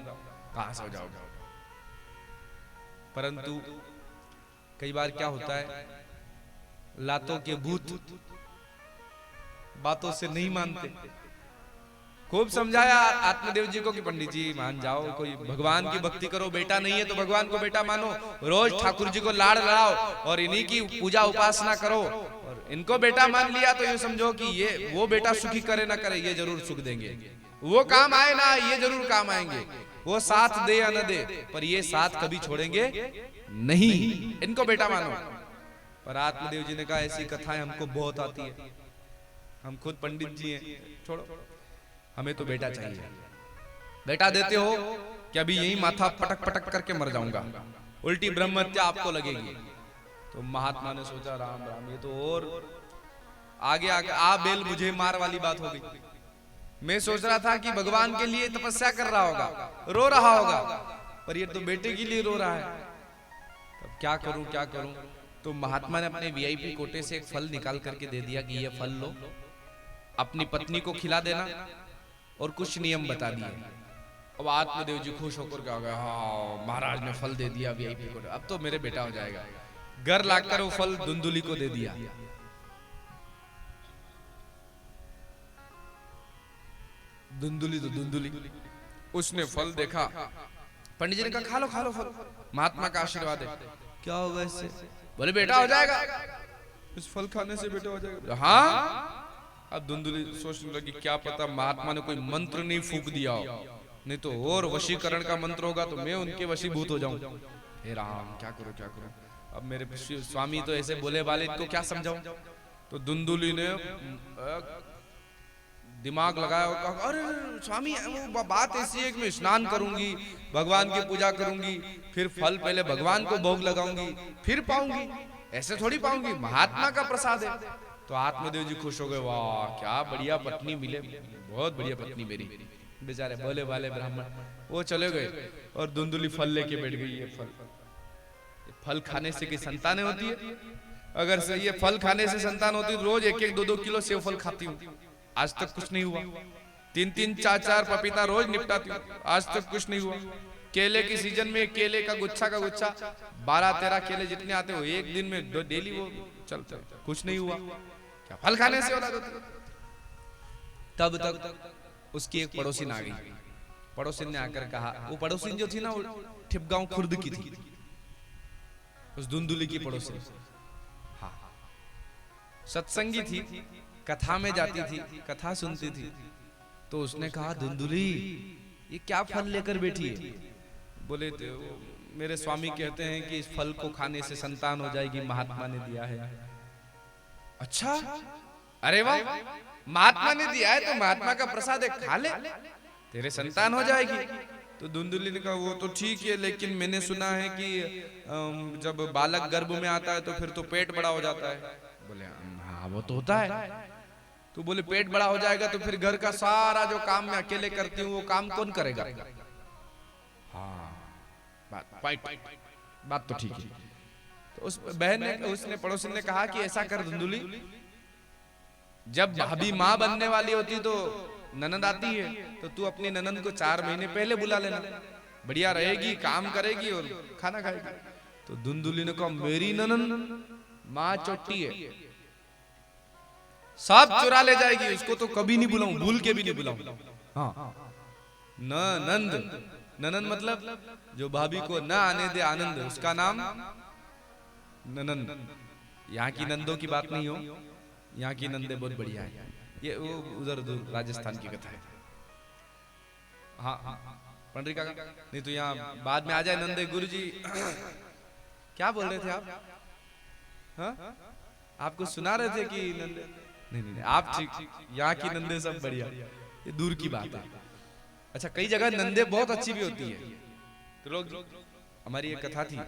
कहां से हो जाओगे? परंतु कई बार क्या होता है, लातों के भूत बातों से नहीं मानते। खूब समझाया आत्मदेव जी को कि पंडित जी मान जाओ, कोई भगवान की भक्ति करो, बेटा नहीं है तो भगवान को बेटा मानो, रोज ठाकुर जी को लाड़ लड़ाओ और इन्हीं की पूजा उपासना करो, और इनको बेटा मान लिया तो ये समझो कि ये वो बेटा सुखी करे ना करे ये जरूर सुख देंगे, वो काम आए ना ये जरूर काम आएंगे, वो साथ दे या न दे पर ये साथ कभी छोड़ेंगे नहीं, इनको बेटा मानो। पर आत्मदेव जी ने कहा ऐसी कथाएं हमको बहुत आती है, हम खुद पंडित जी हैं, छोड़ो, हमें तो बेटा चाहिए। बेटा देते हो कि अभी यही माथा पटक पटक करके मर जाऊंगा, उल्टी ब्रह्म हत्या आपको लगेगी। तो महात्मा ने सोचा राम राम, ये तो और आगे आगे आ बेल मुझे मार वाली बात हो गई। मैं सोच रहा था कि भगवान के लिए तपस्या कर रहा होगा, रो रहा होगा, पर ये तो बेटे के लिए रो रहा है, अब क्या करूं क्या करूं। तो महात्मा ने अपने वीआईपी कोटे से एक फल निकाल करके दे दिया कि ये फल लो, अपनी पत्नी को खिला देना, और कुछ नियम बता दिए। अब आत्मदेव जी खुश होकर क्या हो गया, हाँ महाराज ने फल दे दिया वीआईपी को, अब तो मेरे बेटा हो जाएगा। घर लाकर वो फल धुंधुली को दे दिया। धुंधुली तो धुंधुली, उसने फल देखा, पंडित जी ने कहा खा लो फल, महात्मा का आशीर्वाद है। क्या होगा इससे? बोले बेटा हो जाएगा, इस फल खाने से बेटा हो जाएगा। हाँ। अब धुंधुली सोचने लगी क्या पता महात्मा ने कोई मंत्र नहीं फूंक दिया हो, नहीं तो और वशीकरण का मंत्र होगा तो मैं उनके वशीभूत हो जाऊं। हे राम क्या करो क्या करो, अब मेरे स्वामी तो ऐसे बोले वाले, इनको क्या समझाऊं। तो धुंधुली ने दिमाग लगाया और कहा अरे स्वामी वो बात ऐसी है कि मैं स्नान करूंगी, भगवान की पूजा करूंगी, फिर फल पहले भगवान को भोग लगाऊंगी फिर पाऊंगी, ऐसे थोड़ी पाऊंगी, महात्मा का प्रसाद है। तो आत्मदेव जी खुश हो गए, वाह क्या बढ़िया पत्नी मिले, बहुत बढ़िया पत्नी मेरी। बेचारे भोले वाले ब्राह्मण वो चले गए और धुंधुली फल लेके बैठ गई। ये फल खाने से की संतानें होती है? अगर से ये फल खाने से संतान होती, रोज 1-1, 2-2 किलो सेव फल खाती हूँ, आज तक कुछ नहीं हुआ। 3-3, 4-4 पपीता रोज निपटाती हूँ, आज तक कुछ नहीं हुआ। केले की सीजन में केले का गुच्छा 12-13 केले जितने आते हो एक दिन में डेली वो चलता, कुछ नहीं हुआ। क्या फल खाने से औलाद होती? तब तक उसकी एक पड़ोसिन आ गई। पड़ोसिन ने आकर कहा, वो पड़ोसिन जो थी ना वो ठिपगांव खुर्द की थी, उस धुंधुली की पड़ोसिन। हाँ सत्संगी थी, कथा में जाती थी, कथा सुनती थी। तो उसने कहा धुंधुली ये क्या फल लेकर बैठी है? बोले तो मेरे स्वामी कहते हैं कि इस फल को खाने से संतान हो जाएगी, महात्मा ने दिया है। अच्छा अरे वाह, महात्मा ने दिया है तो महात्मा का प्रसाद है, खा ले तेरे संतान हो जाएगी। तो धुंधुली ने कहा वो तो ठीक है, लेकिन मैंने सुना है कि जब बालक गर्भ में आता है तो फिर तो पेट बड़ा हो जाता है। बोले हाँ वो तो होता है। तो बोले पेट बड़ा हो जाएगा तो फिर घर का सारा जो काम मैं अकेले करती हूँ वो काम कौन करेगा? हाँ बात तो ठीक है। तो उस बहन ने, उसने पड़ोसी ने कहा कि ऐसा कर धुंधुली, जब भाभी माँ बनने वाली होती तो ननद आती है, तो तू अपनी ननद को 4 महीने पहले बुला लेना, बढ़िया रहेगी, काम करेगी और खाना खाएगी। तो धुंधुली ने कहा मेरी ननद माँ चोटी है, सब चुरा ले जाएगी, उसको तो कभी नहीं बुलाऊं, भूल के भी नहीं बुलाऊं। हाँ ननद मतलब जो भाभी को न आने दे आनंद, उसका नाम ननंद। यहाँ की नंदों की बात नहीं हो, यहाँ की नंदे बहुत बढ़िया है। ये वो उधर उधर राजस्थान की कथा है। हाँ पंडरी का नहीं तो यहाँ बाद में आ जाए नंदे गुरु जी। क्या बोल रहे थे आप? हाँ आपको सुना रहे थे कि नंदे? नहीं आप ठीक, यहाँ की नंदे सब बढ़िया, ये दूर की बात है। अच्छा कई जगह नंदे बहुत अच्छी भी होती है। तो लोग, हमारी एक कथा थी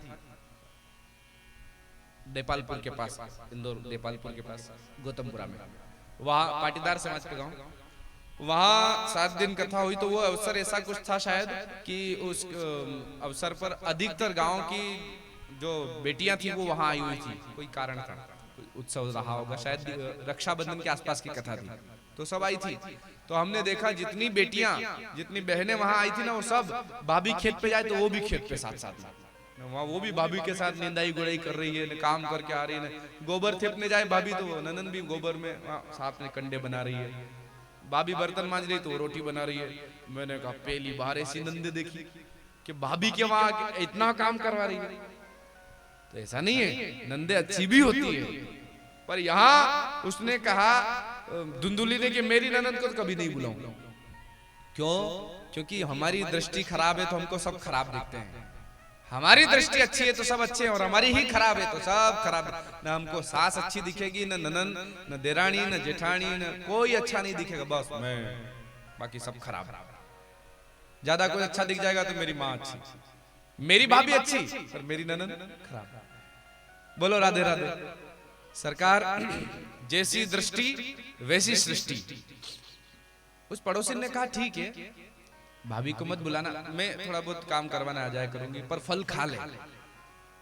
नेपालपुर के पास, इंदौर नेपालपुर के पास गौतमपुरा में, वहाँ पाटीदार समाज का गांव, वहाँ 7 दिन कथा हुई। तो वो अवसर ऐसा कुछ था शायद कि उस अवसर पर अधिकतर गांव की जो बेटियां थी वो वहाँ आई हुई थी, कोई कारण था, कोई उत्सव रहा होगा, शायद रक्षाबंधन के आसपास की कथा थी, तो सब आई थी। तो हमने देखा जितनी बेटियां जितनी बहनें वहां आई थी ना, वो सब भाभी खेत पे जाए तो वो भी खेत पे साथ साथ वहाँ वो भी भाभी के साथ निंदाई गुड़ाई कर रही है, काम करके आ रही है। गोबर थेपने जाए भाभी तो ननन भी गोबर में साथ में कंडे बना रही है। भाभी बर्तन मांज रही तो वो रोटी बना रही है। मैंने कहा पहली बार ऐसी नंदे देखी कि भाभी के वहां इतना काम करवा रही है। तो ऐसा नहीं है, नंदे अच्छी भी होती है, पर यहाँ उसने कहा धुंधुली ने कि मेरी ननद को तो कभी नहीं बुलाऊंगा। क्यों? क्योंकि हमारी दृष्टि खराब है तो हमको सब खराब देखते हैं। हमारी दृष्टि अच्छी है तो सब अच्छे हैं, और हमारी ही खराब है तो सब खराब है। न हमको सास अच्छी दिखेगी, न ननन, न देरानी, न जेठानी, न कोई अच्छा नहीं दिखेगा, बस मैं, बाकी सब खराब। ज्यादा कोई अच्छा दिख जाएगा तो मेरी माँ अच्छी, मेरी भाभी अच्छी, पर मेरी ननन खराब। बोलो राधे राधे। सरकार जैसी दृष्टि वैसी सृष्टि। उस पड़ोसी ने कहा ठीक है भाभी को मत बुलाना, मैं थोड़ा बहुत काम करवाना आ जाया करूंगी, पर फल खा ले।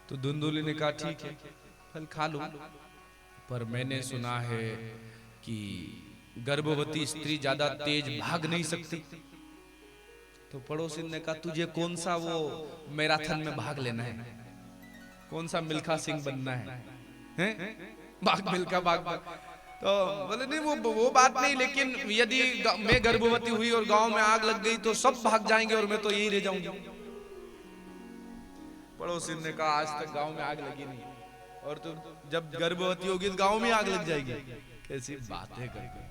तो धुंधुली ने कहा ठीक है फल खा लूं, पर मैंने सुना है कि गर्भवती स्त्री ज्यादा तेज भाग नहीं सकती। तो पड़ोसी ने कहा तुझे कौन सा वो मैराथन में भाग लेना है, कौन सा मिल्खा सिंह बनना है? भाग मिल्खा भाग। तो बोले नहीं वो बात नहीं, लेकिन यदि मैं गर्भवती हुई और गांव में आग लग गई तो सब भाग जाएंगे और मैं तो यही रह जाऊंगी। पड़ोसी ने कहा आज तक गांव में आग लगी नहीं, और तो जब गर्भवती होगी तो गांव में आग लग जाएगी, कैसी बातें करके।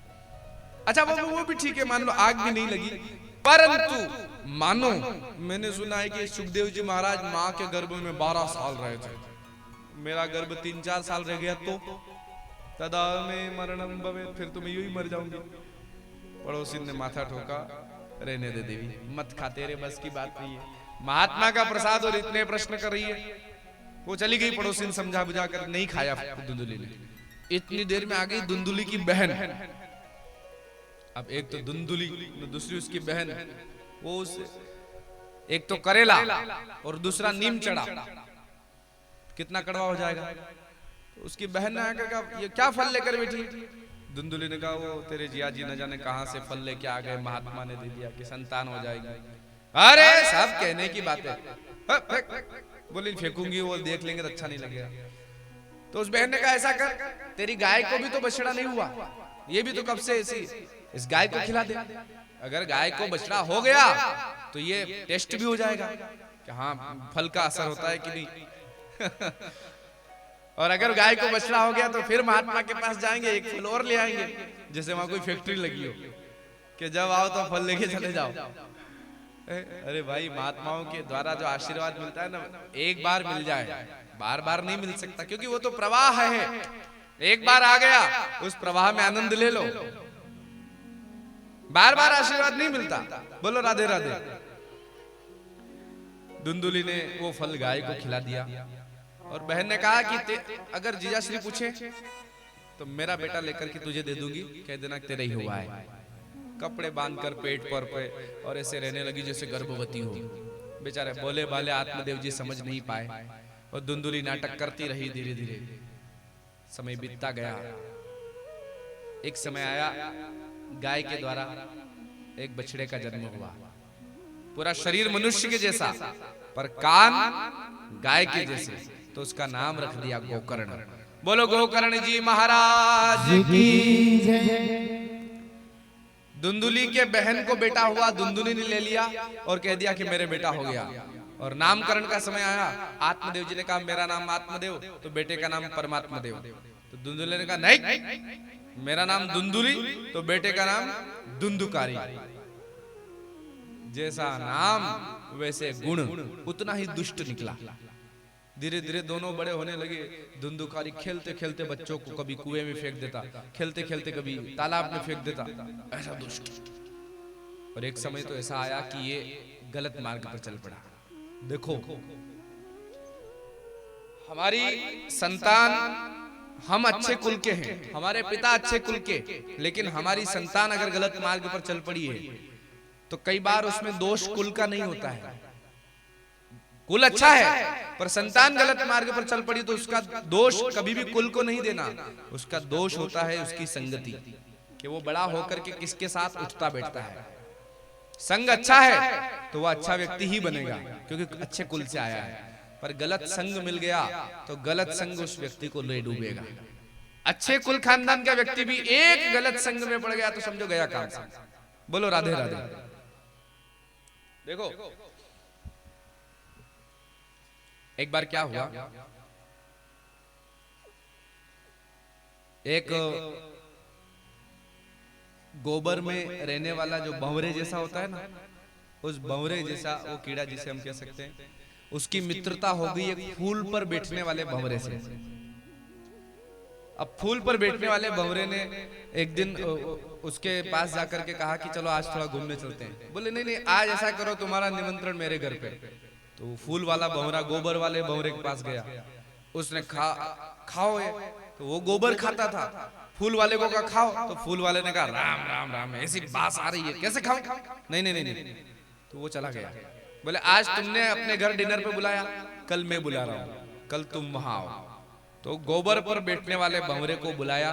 अच्छा वो भी ठीक है, मान लो आग भी नहीं लगी, परंतु मानो मैंने सुना है कि सुखदेव जी महाराज माँ के गर्भ में 12 साल रहे थे। मेरा गर्भ 3-4 साल रह गया तो तदा में मरणम भवे, फिर तो मैं यूं ही मर जाऊंगी। पड़ोसी ने माथा ठोका, रहने दे देवी, मत खा, तेरे बस की बात नहीं है। महात्मा का प्रसाद और इतने प्रश्न कर रही है। वो चली गई, पड़ोसी ने समझा बुझा कर नहीं खाया धुंधुली ने। इतनी देर में आ गई धुंधुली की बहन। अब एक तो धुंधुली, दूसरी उसकी बहन, वो एक तो करेला और दूसरा नीम चढ़ा, कितना कड़वा हो जाएगा। तो उसकी बहन ने आकर कहा ये क्या फल लेकर बैठी? धुंधुली ने कहा वो तेरे जिया जी न जाने कहां से फल लेके आ गए, महात्मा ने दे दिया कि संतान हो जाएगी। अरे सब कहने की बात है, बोली फेंकूंगी, वो देख लेंगे तो अच्छा नहीं लगेगा। तो उस बहन ने कहा ऐसा कर, तेरी गाय को भी तो बछड़ा नहीं हुआ, ये भी तो कब से ऐसी, इस गाय को खिला दे। अगर गाय को बछड़ा हो गया तो ये टेस्ट भी हो जाएगा कि हाँ फल का असर होता है कि नहीं। और अगर गाय को बछड़ा हो गया तो फिर महात्मा के पास जाएंगे, एक फल और ले आएंगे, जैसे वहां कोई फैक्ट्री लगी हो कि जब आओ तो फल लेके चले जाओ। अरे भाई महात्माओं के द्वारा जो आशीर्वाद मिलता है ना, एक बार मिल जाए, बार बार नहीं मिल सकता, क्योंकि वो तो प्रवाह है। एक बार आ गया उस प्रवाह में आनंद ले लो, बार बार आशीर्वाद नहीं मिलता। बोलो राधे राधे। धुंधुली ने वो फल गाय को खिला दिया, और बहन ने कहा कि अगर जीजाश्री पूछे तो मेरा बेटा लेकर के तुझे दे दूंगी, कह देना तेरा ही हुआ है। कपड़े बांधकर पेट पर पे और ऐसे रहने लगी जैसे गर्भवती हो। बेचारे बोले बाले आत्मदेव जी समझ नहीं पाए, और धुंधुली नाटक करती रही। धीरे धीरे समय बीतता गया। एक समय आया, गाय के द्वारा एक बछड़े का जन्म हुआ। पूरा शरीर मनुष्य के जैसा, पर कान गाय के जैसे, तो उसका नाम रख दिया गोकर्ण। बोलो गोकर्ण जी महाराज की जय। धुंधुली के बहन को बेटा हुआ, धुंधुली ने ले लिया और कह दिया कि मेरे बेटा हो गया। और नामकरण का समय आया, आत्मदेव जी ने कहा मेरा नाम आत्मदेव, तो बेटे का नाम परमात्मा देव। तो दुंदुले ने कहा नहीं, मेरा नाम दुंदुली, तो बेटे का नाम दुंदुकारी। जैसा नाम वैसे गुण, उतना ही दुष्ट निकला। धीरे धीरे दोनों बड़े होने लगे। धुंधुकारी खेलते खेलते बच्चों को कभी कुएं में फेंक देता, खेलते खेलते कभी तालाब में फेंक देता, ऐसा दुष्ट। और एक समय तो ऐसा आया कि ये गलत मार्ग पर चल पड़ा। देखो हमारी संतान, हम अच्छे कुल के हैं, हमारे पिता अच्छे कुल के, लेकिन हमारी संतान अगर गलत मार्ग पर चल पड़ी है तो कई बार उसमें दोष कुल का नहीं होता है। कुल अच्छा है पर संतान गलत मार्ग पर चल पड़ी तो उसका दोष कभी भी कुल को नहीं देना, उसका दोष होता है उसकी संगति, कि वो बड़ा होकर के किसके साथ उठता बैठता है। संग अच्छा है तो वह अच्छा व्यक्ति ही बनेगा क्योंकि अच्छे कुल से आया है, पर गलत संग मिल गया तो गलत संग उस व्यक्ति को ले डूबेगा। अच्छे कुल खानदान का व्यक्ति भी एक गलत संग में पड़ गया तो समझो गया काम से। बोलो राधे राधे। देखो एक बार क्या हुआ, एक गोबर में रहने वाला जो भंवरे जैसा होता है ना, उस भंवरे जैसा वो कीड़ा जिसे हम कह सकते हैं, उसकी मित्रता हो गई एक फूल पर बैठने वाले भंवरे से। अब फूल पर बैठने वाले भंवरे ने एक दिन उसके पास जाकर के कहा कि चलो आज थोड़ा घूमने चलते हैं। बोले नहीं नहीं, आज ऐसा करो तुम्हारा निमंत्रण मेरे घर पे। तो फूल वाला भंवरा गोबर वाले भंवरे के पास गया, उसने खाओ ये, तो वो गोबर खाता था। फूल वाले को कहा खाओ, तो फूल वाले ने कहा राम राम राम, ऐसी बात आ रही है कैसे खाओ? नहीं नहीं नहीं नहीं। तो वो चला गया। बोले आज तुमने अपने घर डिनर पे बुलाया, कल मैं बुला रहा हूँ, कल तुम वहां आओ। तो गोबर पर बैठने वाले भंवरे को बुलाया,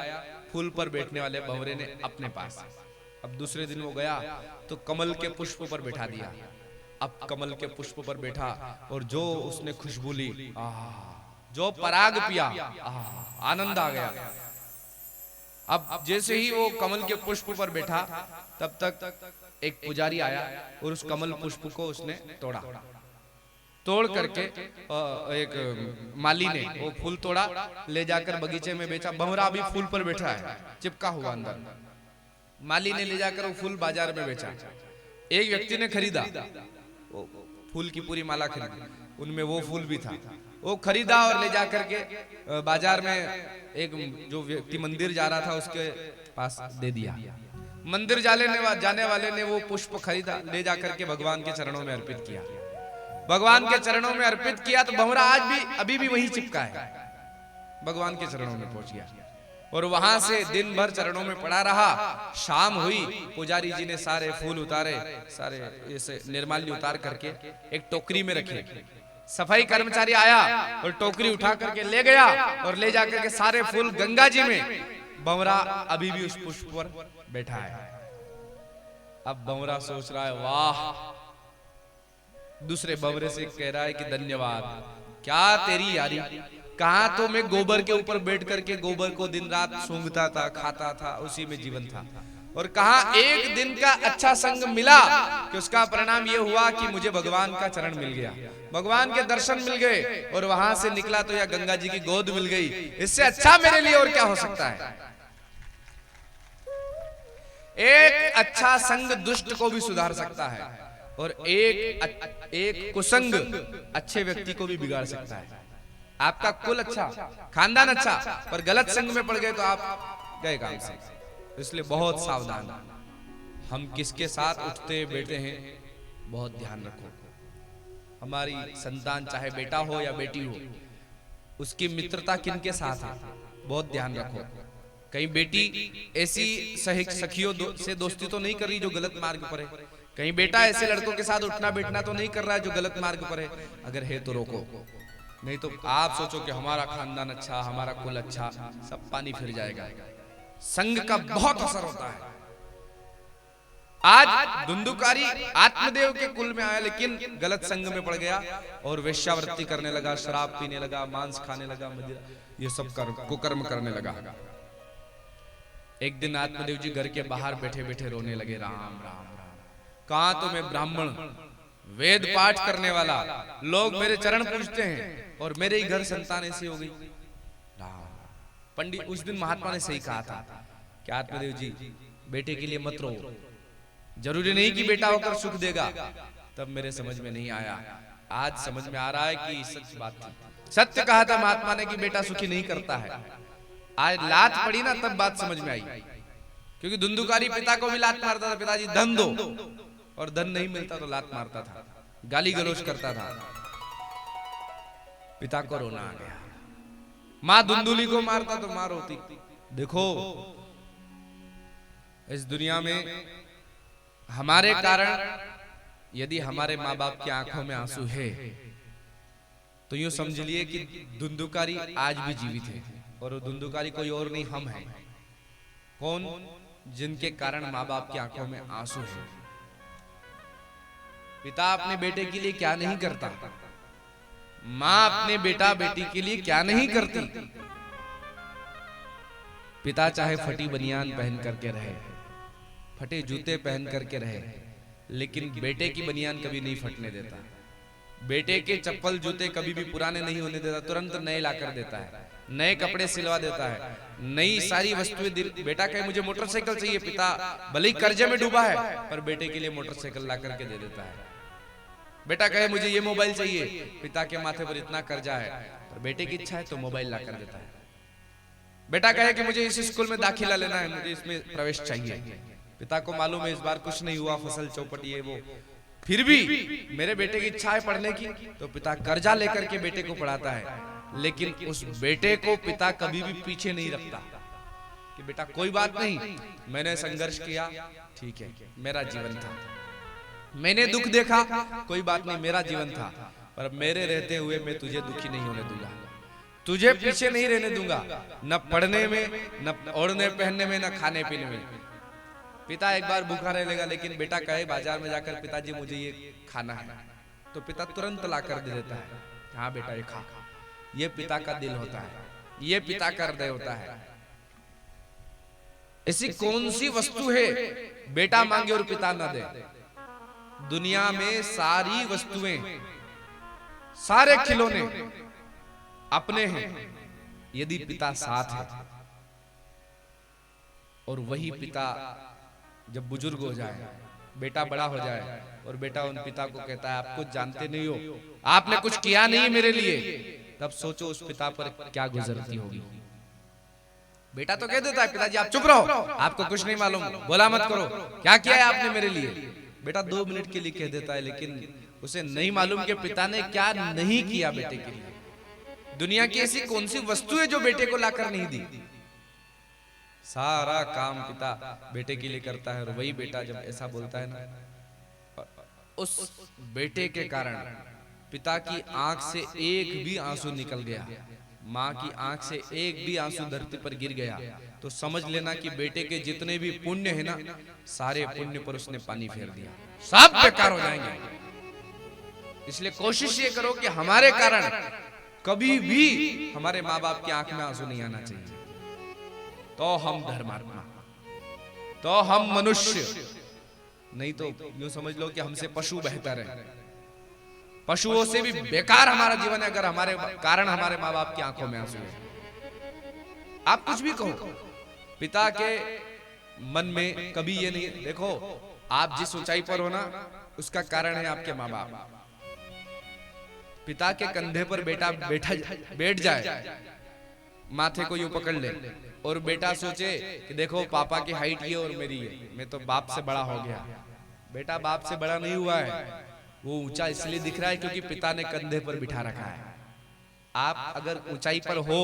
फूल पर बैठने वाले भंवरे ने अपने पास। अब दूसरे दिन वो गया तो कमल के पुष्प पर बैठा दिया। अब कमल के पुष्प पर बैठा और जो उसने खुशबू ली, जो पराग पिया, आनंद आ गया। अब जैसे ही वो कमल के पुष्प पर बैठा तब तक एक पुजारी आया और उस कमल पुष्प को उसने तोड़ा। तोड़ करके एक माली ने वो फूल तोड़ा, ले जाकर बगीचे में बेचा। भंवरा अभी फूल पर बैठा है, चिपका हुआ अंदर। माली ने ले जाकर वो फूल बाजार में बेचा। एक व्यक्ति ने खरीदा, वो फूल की पूरी माला खरीदी, उनमें वो फूल भी था। वो खरीदा और ले जाकर के बाजार में एक जो व्यक्ति मंदिर जा रहा था उसके पास दे दिया। मंदिर जाने वाले ने वो पुष्प खरीदा, ले जाकर के भगवान के चरणों में अर्पित किया। भगवान के चरणों में अर्पित किया तो भंवरा आज भी अभी भी वही चिपका है, भगवान के चरणों में पहुंच गया और वहां से दिन भर चरणों में पड़ा रहा। शाम हुई, पुजारी जी ने सारे फूल उतारे, सारे ऐसे निर्माल्य उतार करके एक टोकरी में रखे। सफाई कर्मचारी आया और टोकरी उठा करके ले गया और ले जाकर के सारे फूल गंगा जी में। भंवरा अभी भी उस पुष्प पर बैठा है। अब भंवरा सोच रहा है वाह, दूसरे भंवरे से कह रहा है कि धन्यवाद, क्या तेरी यारी। कहा तो मैं गोबर के ऊपर बैठ करके गोबर को दिन रात सूंघता था, खाता था, उसी में जीवन था। और कहा एक दिन का अच्छा संग मिला कि उसका परिणाम ये हुआ कि मुझे भगवान का चरण मिल गया, भगवान के दर्शन मिल गए और वहां से निकला तो यह गंगा जी की गोद मिल गई। इससे अच्छा मेरे लिए और क्या हो सकता है। एक अच्छा संग दुष्ट को भी सुधार सकता है और एक कुसंग अच्छे व्यक्ति को भी बिगाड़ सकता है। आपका कुल अच्छा, खानदान अच्छा, पर गलत संग में पड़ गए तो आप गए काम से। इसलिए बहुत सावधान, हम किसके साथ उठते बैठे हैं बहुत ध्यान रखो। हमारी संतान चाहे बेटा हो या बेटी हो, उसकी मित्रता किनके साथ है बहुत ध्यान रखो। कहीं बेटी ऐसी सखियों से दोस्ती तो नहीं कर रही जो गलत मार्ग पर है, कहीं बेटा ऐसे लड़कों के साथ उठना बैठना तो नहीं कर रहा है जो गलत मार्ग पर है। अगर है तो रोको, नहीं तो आप सोचो कि हमारा खानदान अच्छा, हमारा कुल अच्छा, सब पानी फिर जाएगा। संग का बहुत असर होता है। आज धुंधुकारी आत्मदेव के कुल में आया लेकिन गलत संग में पड़ गया और वेश्यावृत्ति करने लगा, शराब पीने लगा, मांस खाने लगा, ये सब कुकर्म करने लगा। एक दिन आत्मदेव जी घर के बाहर बैठे बैठे रोने लगे, राम राम राम, कहा तो मैं ब्राह्मण, वेद पाठ करने वाला, लोग मेरे चरण पूजते हैं और मेरे ही घर संतान ऐसी हो गई। पंडित उस दिन महात्मा ने सही कहा था कि आत्मदेव जी बेटे के लिए मत रो, जरूरी नहीं कि बेटा होकर सुख देगा। तब मेरे समझ में नहीं आया, आज समझ में आ रहा है कि सच बात थी। सत्य कहा था महात्मा ने कि बेटा सुखी नहीं करता है। आज लात पड़ी ना तब बात समझ में आई, क्योंकि धुंधुकारी पिता को भी लात मारता था, पिताजी धन दो, और धन नहीं मिलता तो लात मारता था, गाली गलौज करता था। पिता को रोना आ गया। मां धुंधुली को मारता तो मां रोती। देखो इस दुनिया में हमारे कारण यदि हमारे माँ बाप की आंखों में आंसू है तो यूं समझ लिए कि धुंधुकारी आज भी जीवित है, और वो धुंधुकारी कोई और नहीं, हम हैं। कौन? जिनके कारण माँ बाप की आंखों में आंसू है। पिता अपने बेटे के लिए क्या नहीं करता, माँ अपने बेटा बेटी के लिए क्या नहीं करती। पिता चाहे फटी बनियान पहन करके रहे, फटे जूते पहन करके रहे, लेकिन बेटे की बनियान कभी नहीं फटने देता। बेटे के चप्पल जूते कभी भी पुराने नहीं होने देता, तुरंत नए ला कर देता है, नए कपड़े सिलवा देता है, नई सारी वस्तुएं। बेटा कहे मुझे मोटरसाइकिल चाहिए, पिता भले ही कर्जे में डूबा है पर बेटे के लिए मोटरसाइकिल ला करके दे देता है। बेटा कहे मुझे ये मोबाइल चाहिए, पिता के माथे पर इतना कर्जा है पर बेटे की इच्छा है तो मोबाइल ला कर देता है। बेटा कहे कि मुझे इस स्कूल में दाखिला लेना है, मुझे इसमें प्रवेश चाहिए, पिता को मालूम है इस बार कुछ नहीं हुआ, फसल चौपट ये वो, फिर भी मेरे बेटे की इच्छा है पढ़ने की, तो पिता कर्जा लेकर के बेटे को पढ़ाता है। लेकिन उस बेटे को पिता कभी भी पीछे नहीं रखता कि बेटा कोई बात नहीं, मैंने संघर्ष किया, ठीक है, मेरा जीवन था, मैंने दुख देखा, कोई बात नहीं, मेरा जीवन था, पर मेरे रहते हुए मैं तुझे दुखी नहीं होने दूंगा, तुझे पीछे नहीं रहने दूंगा, न पढ़ने में, न ओढ़ने पहनने में, न खाने पीने में। पिता एक बार भूखा रह लेगा, लेकिन बेटा कहे बाजार में जाकर पिताजी मुझे ये खाना है, तो पिता तुरंत ला कर दे देता है, हाँ बेटा ये खा। ये पिता का दिल होता है, ये पिता का हृदय होता है। ऐसी कौन सी वस्तु है बेटा मांगे और पिता ना दे? दुनिया में सारी वस्तुएं, सारे खिलौने अपने हैं यदि पिता साथ है। और वही पिता जब बुजुर्ग हो जाए, बेटा बड़ा हो जाए और बेटा उन पिता को कहता है आप कुछ जानते नहीं हो, आपने कुछ किया नहीं मेरे लिए, तब सोचो उस पिता पर क्या गुजरती होगी। बेटा तो कह देता है पिताजी आप चुप रहो, आपको कुछ नहीं मालूम, बोला मत करो, क्या किया है आपने मेरे लिए। बेटा 2 मिनट के लिए कह देता है, लेकिन उसे नहीं मालूम कि पिता ने क्या नहीं किया बेटे के लिए। दुनिया की ऐसी कौन सी वस्तु है जो बेटे को लाकर नहीं दी? सारा काम पिता बेटे के लिए करता है। और वही बेटा जब ऐसा बोलता है ना, उस बेटे के कारण पिता की आंख से एक भी आंसू निकल गया, माँ की आंख से एक भी आंसू धरती पर गिर गया, तो समझ लेना कि बेटे के जितने भी पुण्य है ना, सारे पुण्य पर उसने पानी फेर दिया, सब बेकार हो जाएंगे। इसलिए कोशिश ये करो कि हमारे कारण कभी भी हमारे माँ बाप की आंख में आंसू नहीं आना चाहिए। तो हम धर्मात्मा, तो हम मनुष्य, नहीं तो यूं समझ लो कि हमसे पशु बेहतर है। पशुओं से भी बेकार हमारा जीवन है अगर हमारे कारण हमारे माँ बाप की आंखों में आंसू है। आप कुछ भी कहो, पिता के मन में कभी ये नहीं देखो, आप जिस ऊंचाई पर हो ना उसका कारण है आपके माँ बाप। पिता के कंधे पर बेटा बैठ जाए, माथे को यूं पकड़ ले और बेटा सोचे कि देखो पापा की हाइट ये और मेरी है, मैं तो बाप से बड़ा हो गया। बेटा बाप से बड़ा नहीं हुआ है, वो ऊंचा इसलिए दिख रहा है क्योंकि पिता ने कंधे पर बिठा रखा है। आप अगर ऊंचाई पर हो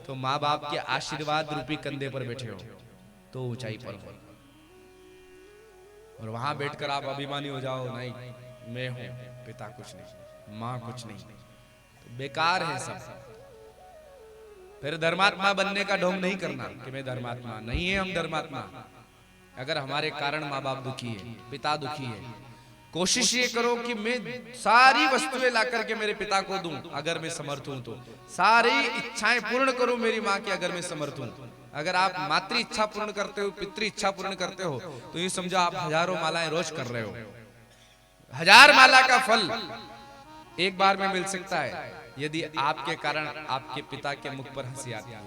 तो माँ बाप के आशीर्वाद रूपी कंधे पर बैठे हो तो ऊंचाई पर हो, और वहां बैठकर आप अभिमानी हो जाओ, नहीं मैं हूं, पिता कुछ नहीं, माँ कुछ नहीं, तो बेकार है सब। फिर धर्मात्मा बनने का ढोंग नहीं करना कि मैं धर्मात्मा नहीं है। हम धर्मात्मा अगर हमारे कारण माँ बाप दुखी है, पिता दुखी है, कोशिश ये करो कि मैं सारी वस्तुएं ला करके मेरे पिता को दूं अगर मैं समर्थ हूं, तो सारी इच्छाएं पूर्ण करूं मेरी माँ की अगर मैं समर्थ हूं। अगर आप मातृ इच्छा पूर्ण करते हो, पितृ इच्छा पूर्ण करते हो, तो ये समझो आप हजारों मालाएं रोज कर रहे हो, 1000 माला का फल एक बार में मिल सकता है यदि आपके कारण आपके पिता के मुख पर हंसी आती है,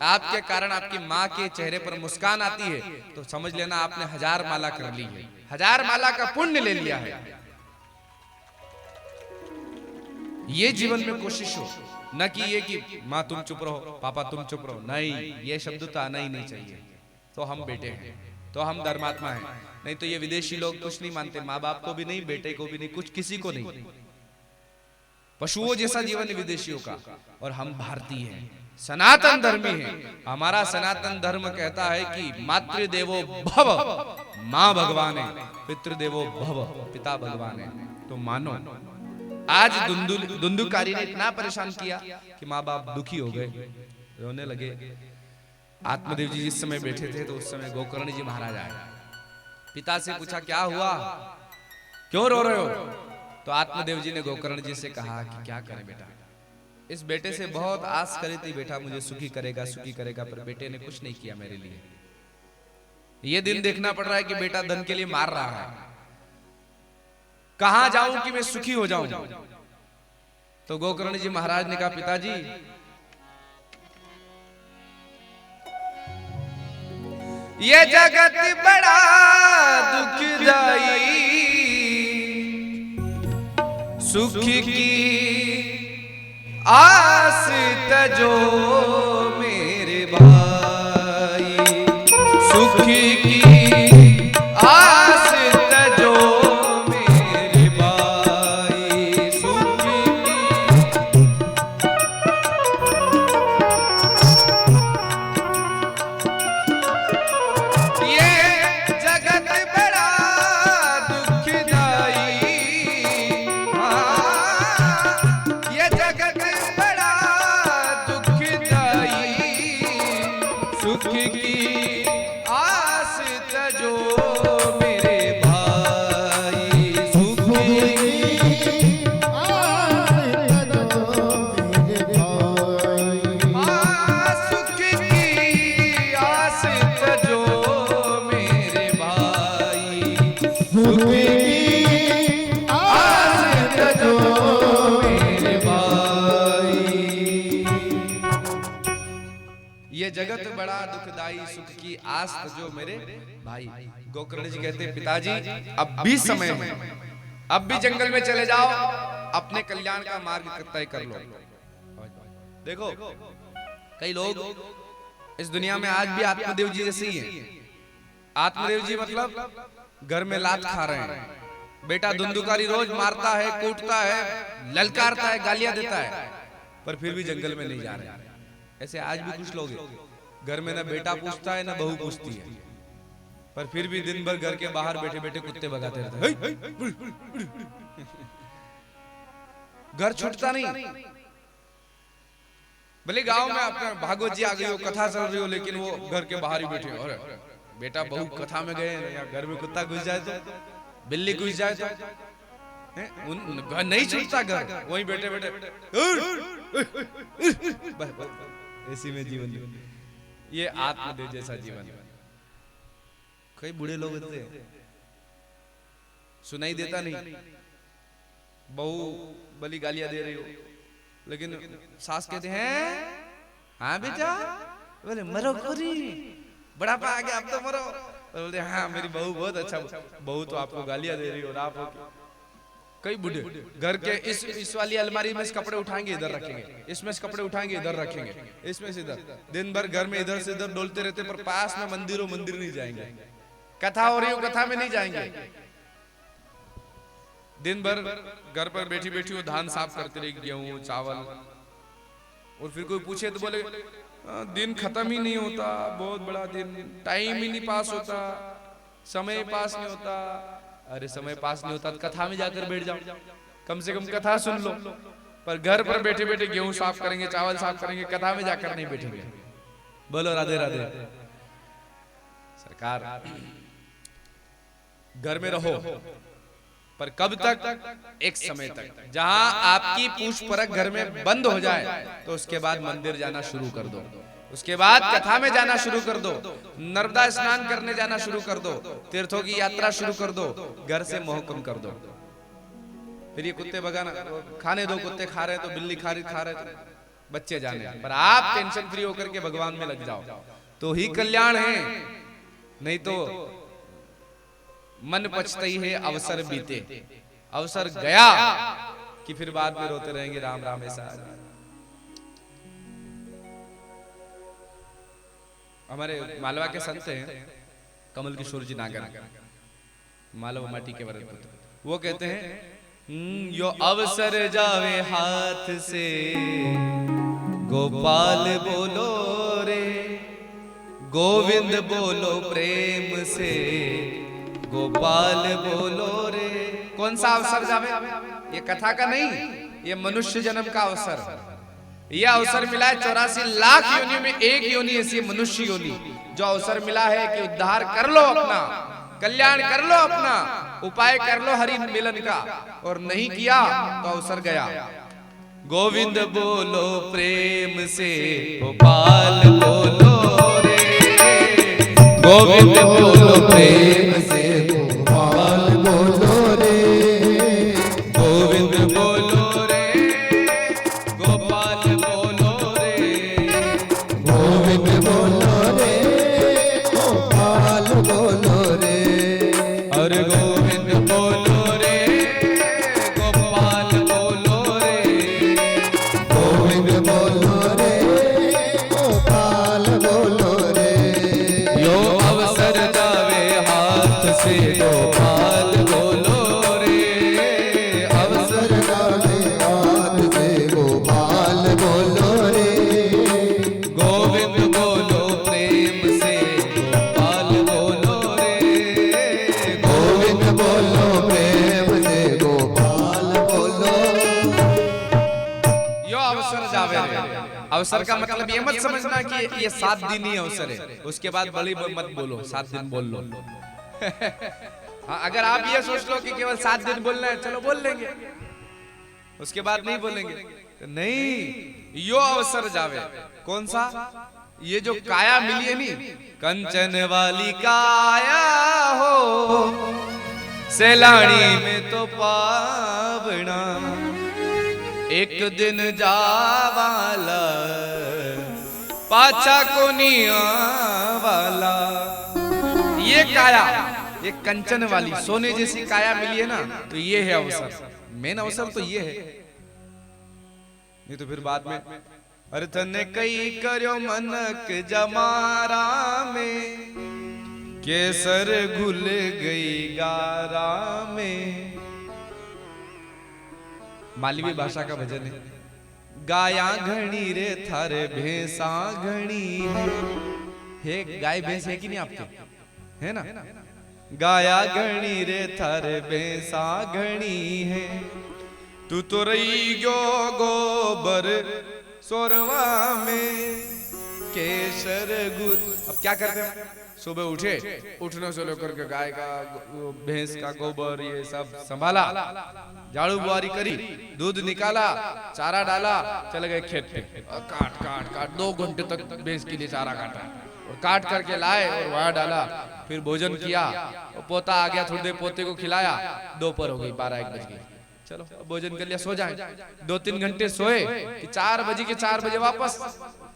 आपके कारण आपकी माँ के चेहरे पर मुस्कान आती है, तो समझ लेना आपने 1000 माला कर ली है, 1000 माला का पुण्य ले लिया है। ये जीवन में कोशिश हो, न कि ये कि माँ तुम चुप रहो, पापा तुम चुप रहो, नहीं, ये शब्द तो आना ही नहीं चाहिए। तो हम बेटे हैं, तो हम धर्मात्मा हैं। नहीं तो ये विदेशी लोग कुछ नहीं मानते, माँ बाप को भी नहीं, बेटे को भी नहीं, कुछ किसी को नहीं। पशुओं जैसा जीवन है विदेशियों का, और हम भारतीय हैं, सनातन धर्मी हैं। हमारा सनातन धर्म कहता है कि मातृदेवो भव, माँ भगवान है, पितृदेवो भव, पिता भगवान है। तो मानो आज धुंधुकारी ने इतना परेशान किया कि माँ बाप दुखी हो गए, रोने लगे। आत्मदेव जी जिस समय बैठे थे तो उस समय गोकर्ण जी महाराज आए, पिता से पूछा क्या हुआ, क्यों रो रहे हो? तो आत्मदेव जी ने गोकर्ण जी से कहा कि क्या करें बेटा, इस बेटे से बहुत आस करी थी, बेटा मुझे सुखी करेगा सुखी करेगा, पर बेटे ने कुछ नहीं किया मेरे लिए। ये दिन देखना पड़ रहा है कि बेटा धन के लिए मार रहा है, कहां जाऊं कि मैं सुखी हो जाऊं? तो गोकर्ण जी महाराज ने कहा पिताजी, ये जगत बड़ा दुखदाई, सुख की आस तजो मेरे भाई, सुख की आस तजो मेरे भाई, सुख की। ये जगत बड़ा दुखदाई, ये जगत बड़ा दुखदाई, सुख की आस तजो मेरे भाई, सुख की आस तजो मेरे भाई, सुख की आस तजो मेरे भाई। ये जगत बड़ा दुखदाई, सुख की आस तजो मेरे भाई। गोकर्ण जी कहते पिताजी अब भी समय है, अब भी जंगल में चले जाओ, अपने कल्याण का मार्ग तय कर लो। देखो कई लोग इस दुनिया में आज भी आत्मदेव जी जैसे ही हैं। आत्मदेव जी मतलब घर में लात खा रहे हैं, बेटा धुंधुकारी रोज मारता है, कूटता है, ललकारता है, गालियां देता है, पर फिर भी जंगल में नहीं जा रहे। ऐसे आज भी कुछ लोग हैं, घर में ना बेटा पूछता है ना बहू पूछती है, पर फिर भी दिन भर घर के बाहर बैठे बैठे कुत्ते भगाते रहते हैं, घर छूटता नहीं। भले गांव में अपना भागवत जी आ गई हो, कथा चल रही हो, लेकिन वो घर के बाहर ही बैठे हो। अरे बेटा बहू कथा में गए या घर में कुत्ता घुस जाए तो, बिल्ली घुस जाए तो घर नहीं छूटता, घर वहीं बैठे बैठे ऐसी में जीवन। ये आत्मदेव जैसा जीवन। कई बूढ़े लोग होते हैं, सुनाई देता नहीं, बहू बली गालियां दे रही हो, लेकिन सास कहते हैं हाँ बेटा, बोले मरो खोरी, बुढ़ापा आ गया अब तो मरो, बोलते हाँ मेरी बहू बहुत अच्छा, बहू तो आपको गालियां दे रही हो और आप। कई बूढ़े घर के इस वाली अलमारी में से कपड़े उठाएंगे इधर रखेंगे, इसमें से कपड़े उठाएंगे इधर रखेंगे, इसमें से इधर, दिन भर घर में इधर से इधर डोलते रहते, पर पास में मंदिर नहीं जाएंगे, कथा हो रही हो कथा में नहीं जाएंगे। दिन भर घर पर बैठी बैठी वो धान साफ करते रहे, गेहूं चावल, और फिर कोई पूछे तो बोले दिन खत्म ही नहीं होता, बहुत बड़ा दिन, टाइम ही नहीं पास होता, समय पास नहीं होता। अरे समय पास नहीं होता तो कथा में जाकर बैठ जाओ, कम से कम कथा सुन लो। पर घर पर बैठे बैठे गेहूं साफ करेंगे, चावल साफ करेंगे, कथा में जाकर नहीं बैठेंगे। बोलो राधे राधे। सरकार घर में रहो, पर कब तक? एक समय तक, जहां आपकी पूछ परख घर में बंद हो जाए तो उसके बाद मंदिर जाना शुरू कर दो, उसके बाद कथा में जाना शुरू कर दो, नर्मदा स्नान करने जाना शुरू कर दो, तीर्थों की यात्रा शुरू कर दो, घर से मोह कम कर दो। फिर ये कुत्ते भगाना, खाने दो, कुत्ते खा रहे तो, बिल्ली खा रहे तो, बच्चे जाने, पर आप टेंशन फ्री होकर के भगवान में लग जाओ तो ही कल्याण है। नहीं तो मन पछताई है अवसर बीते, अवसर गया कि फिर बाद में रोते रहेंगे राम राम ऐसा। हमारे मालवा के संत हैं कमल किशोर जी नागर, मालवा माटी के वरद पुत्र, वो कहते हैं यो अवसर जावे हाथ से गोपाल बोलो रे, गोविंद बोलो प्रेम से गोपाल बोलो रे। कौन सा अवसर जावे? ये कथा का नहीं, ये मनुष्य जन्म का अवसर। यह अवसर मिला है 84 लाख योनियों में एक योनि ऐसी मनुष्य योनि, जो अवसर मिला है कि उद्धार कर लो अपना, कल्याण कर लो अपना, उपाय कर लो हरि मिलन का, और नहीं किया तो अवसर गया। गोविंद बोलो प्रेम से गोपाल बोलो रे, गोविंद बोलो प्रेम से गोपाल बोलो रे, गोविंद बोलो रे गोपाल बोलो रे, गोविंद बोलो रे गोपाल बोलो रे, और गोविंद बोलो रे गोपाल बोलो रे, गोविंद बोलो रे गोपाल बोलो रे। यो अवसर जावे हाथ से गोपाल बोलो रे, अवसर जावे हाथ से गोपाल बोलो रे, गोविंद बोलो प्रेम से गोपाल बोलो रे, गोविंद बोलो प्रेम से गोपाल बोलो। यो अवसर जावे रे। अवसर का मतलब ये मत समझना कि ये 7 दिन ही अवसर है, उसके बाद बड़ी मत बोलो 7 दिन बोल लो। हाँ, अगर आप ये सोच लो कि केवल 7 दिन बोलना है, चलो बोल लेंगे, उसके बाद नहीं बोलेंगे, तो नहीं, यो अवसर जावे। कौन सा? ये जो काया मिली है नी, कंचन वाली काया हो सैलानी में तो पावना, एक दिन जावाला पाछा को निया वाला। ये काया, ये कंचन वाली सोने जैसी काया मिली है ना, तो ये है अवसर, मेन अवसर तो ये है। नहीं तो फिर बाद में अरे तने कई करो मनक जमारा में, केसर घुल गई गारा में। मालवी भाषा का भजन है, गाया घणी रे थारे भैंसा घणी है। गाय भैंस है कि नहीं आपके? है ना? गाया घणी रे थारे भैंसा घणी है, तू तो रही गयो गोबर सोरवा में केसर गुल। अब क्या करते हैं? सुबह उठे, उठने से लेकर के गाय का भैंस का गोबर ये सब संभाला, झाड़ू बुआरी करी, दूध निकाला, चारा डाला, चले गए खेत पे, काट काट काट 2 घंटे तक भैंस के लिए चारा काटा और काट करके लाए और वहां डाला, फिर भोजन किया, पोता आ गया, थोड़ी देर पोते को खिलाया, दोपहर हो गई, 12-1 बज गई, चलो भोजन कर लिया, सो जाए। 2-3 घंटे सोए कि 4 बजे के 4 बजे वापस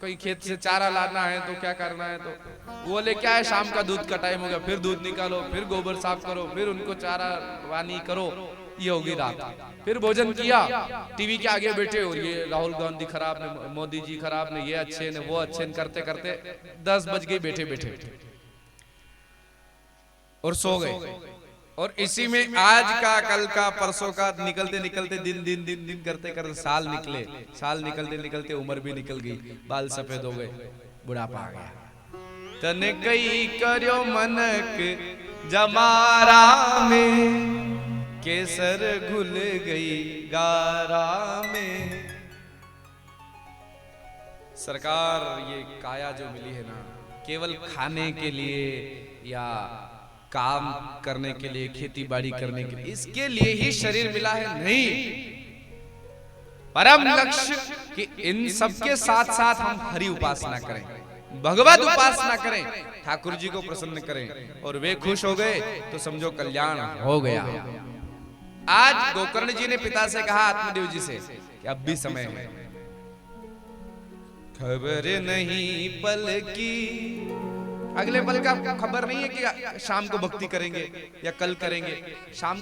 कोई खेत से चारा लाना है तो क्या करना है, तो वो ले क्या है, शाम का दूध का टाइम हो गया, फिर दूध निकालो, फिर गोबर साफ करो, फिर उनको चारा वानी करो, ये होगी रात। फिर भोजन किया, टीवी के आगे बैठे, और ये राहुल गांधी खराब ने, मोदी जी खराब ने, ये अच्छे ने, वो अच्छे ने, करते करते 10 बज गए बैठे बैठे और सो गए। और इसी में आज का, कल का, परसों का निकलते निकलते दिन दिन दिन दिन करते करते साल निकले, साल निकलते निकलते उम्र भी निकल गई, बाल सफेद हो गए, बुढ़ापा आ गया। तने कई करो मनक जमारा में, केसर घुल गई गारा में। सरकार, ये काया जो मिली है ना, केवल खाने के लिए या काम करने के लिए, खेती बाड़ी करने के लिए, इसके लिए ही शरीर मिला है? नहीं, परम लक्ष्य कि इन सबके साथ साथ हम हरि उपासना करें, भगवत उपासना करें, ठाकुर जी को प्रसन्न करें, और वे खुश हो गए तो समझो कल्याण हो गया। आज गोकर्ण जी ने पिता से कहा, आत्मदेव जी से, कि अब भी समय है। खबर नहीं पल की, अगले पल का खबर नहीं है कि शाम को भक्ति करेंगे या कल करेंगे। शाम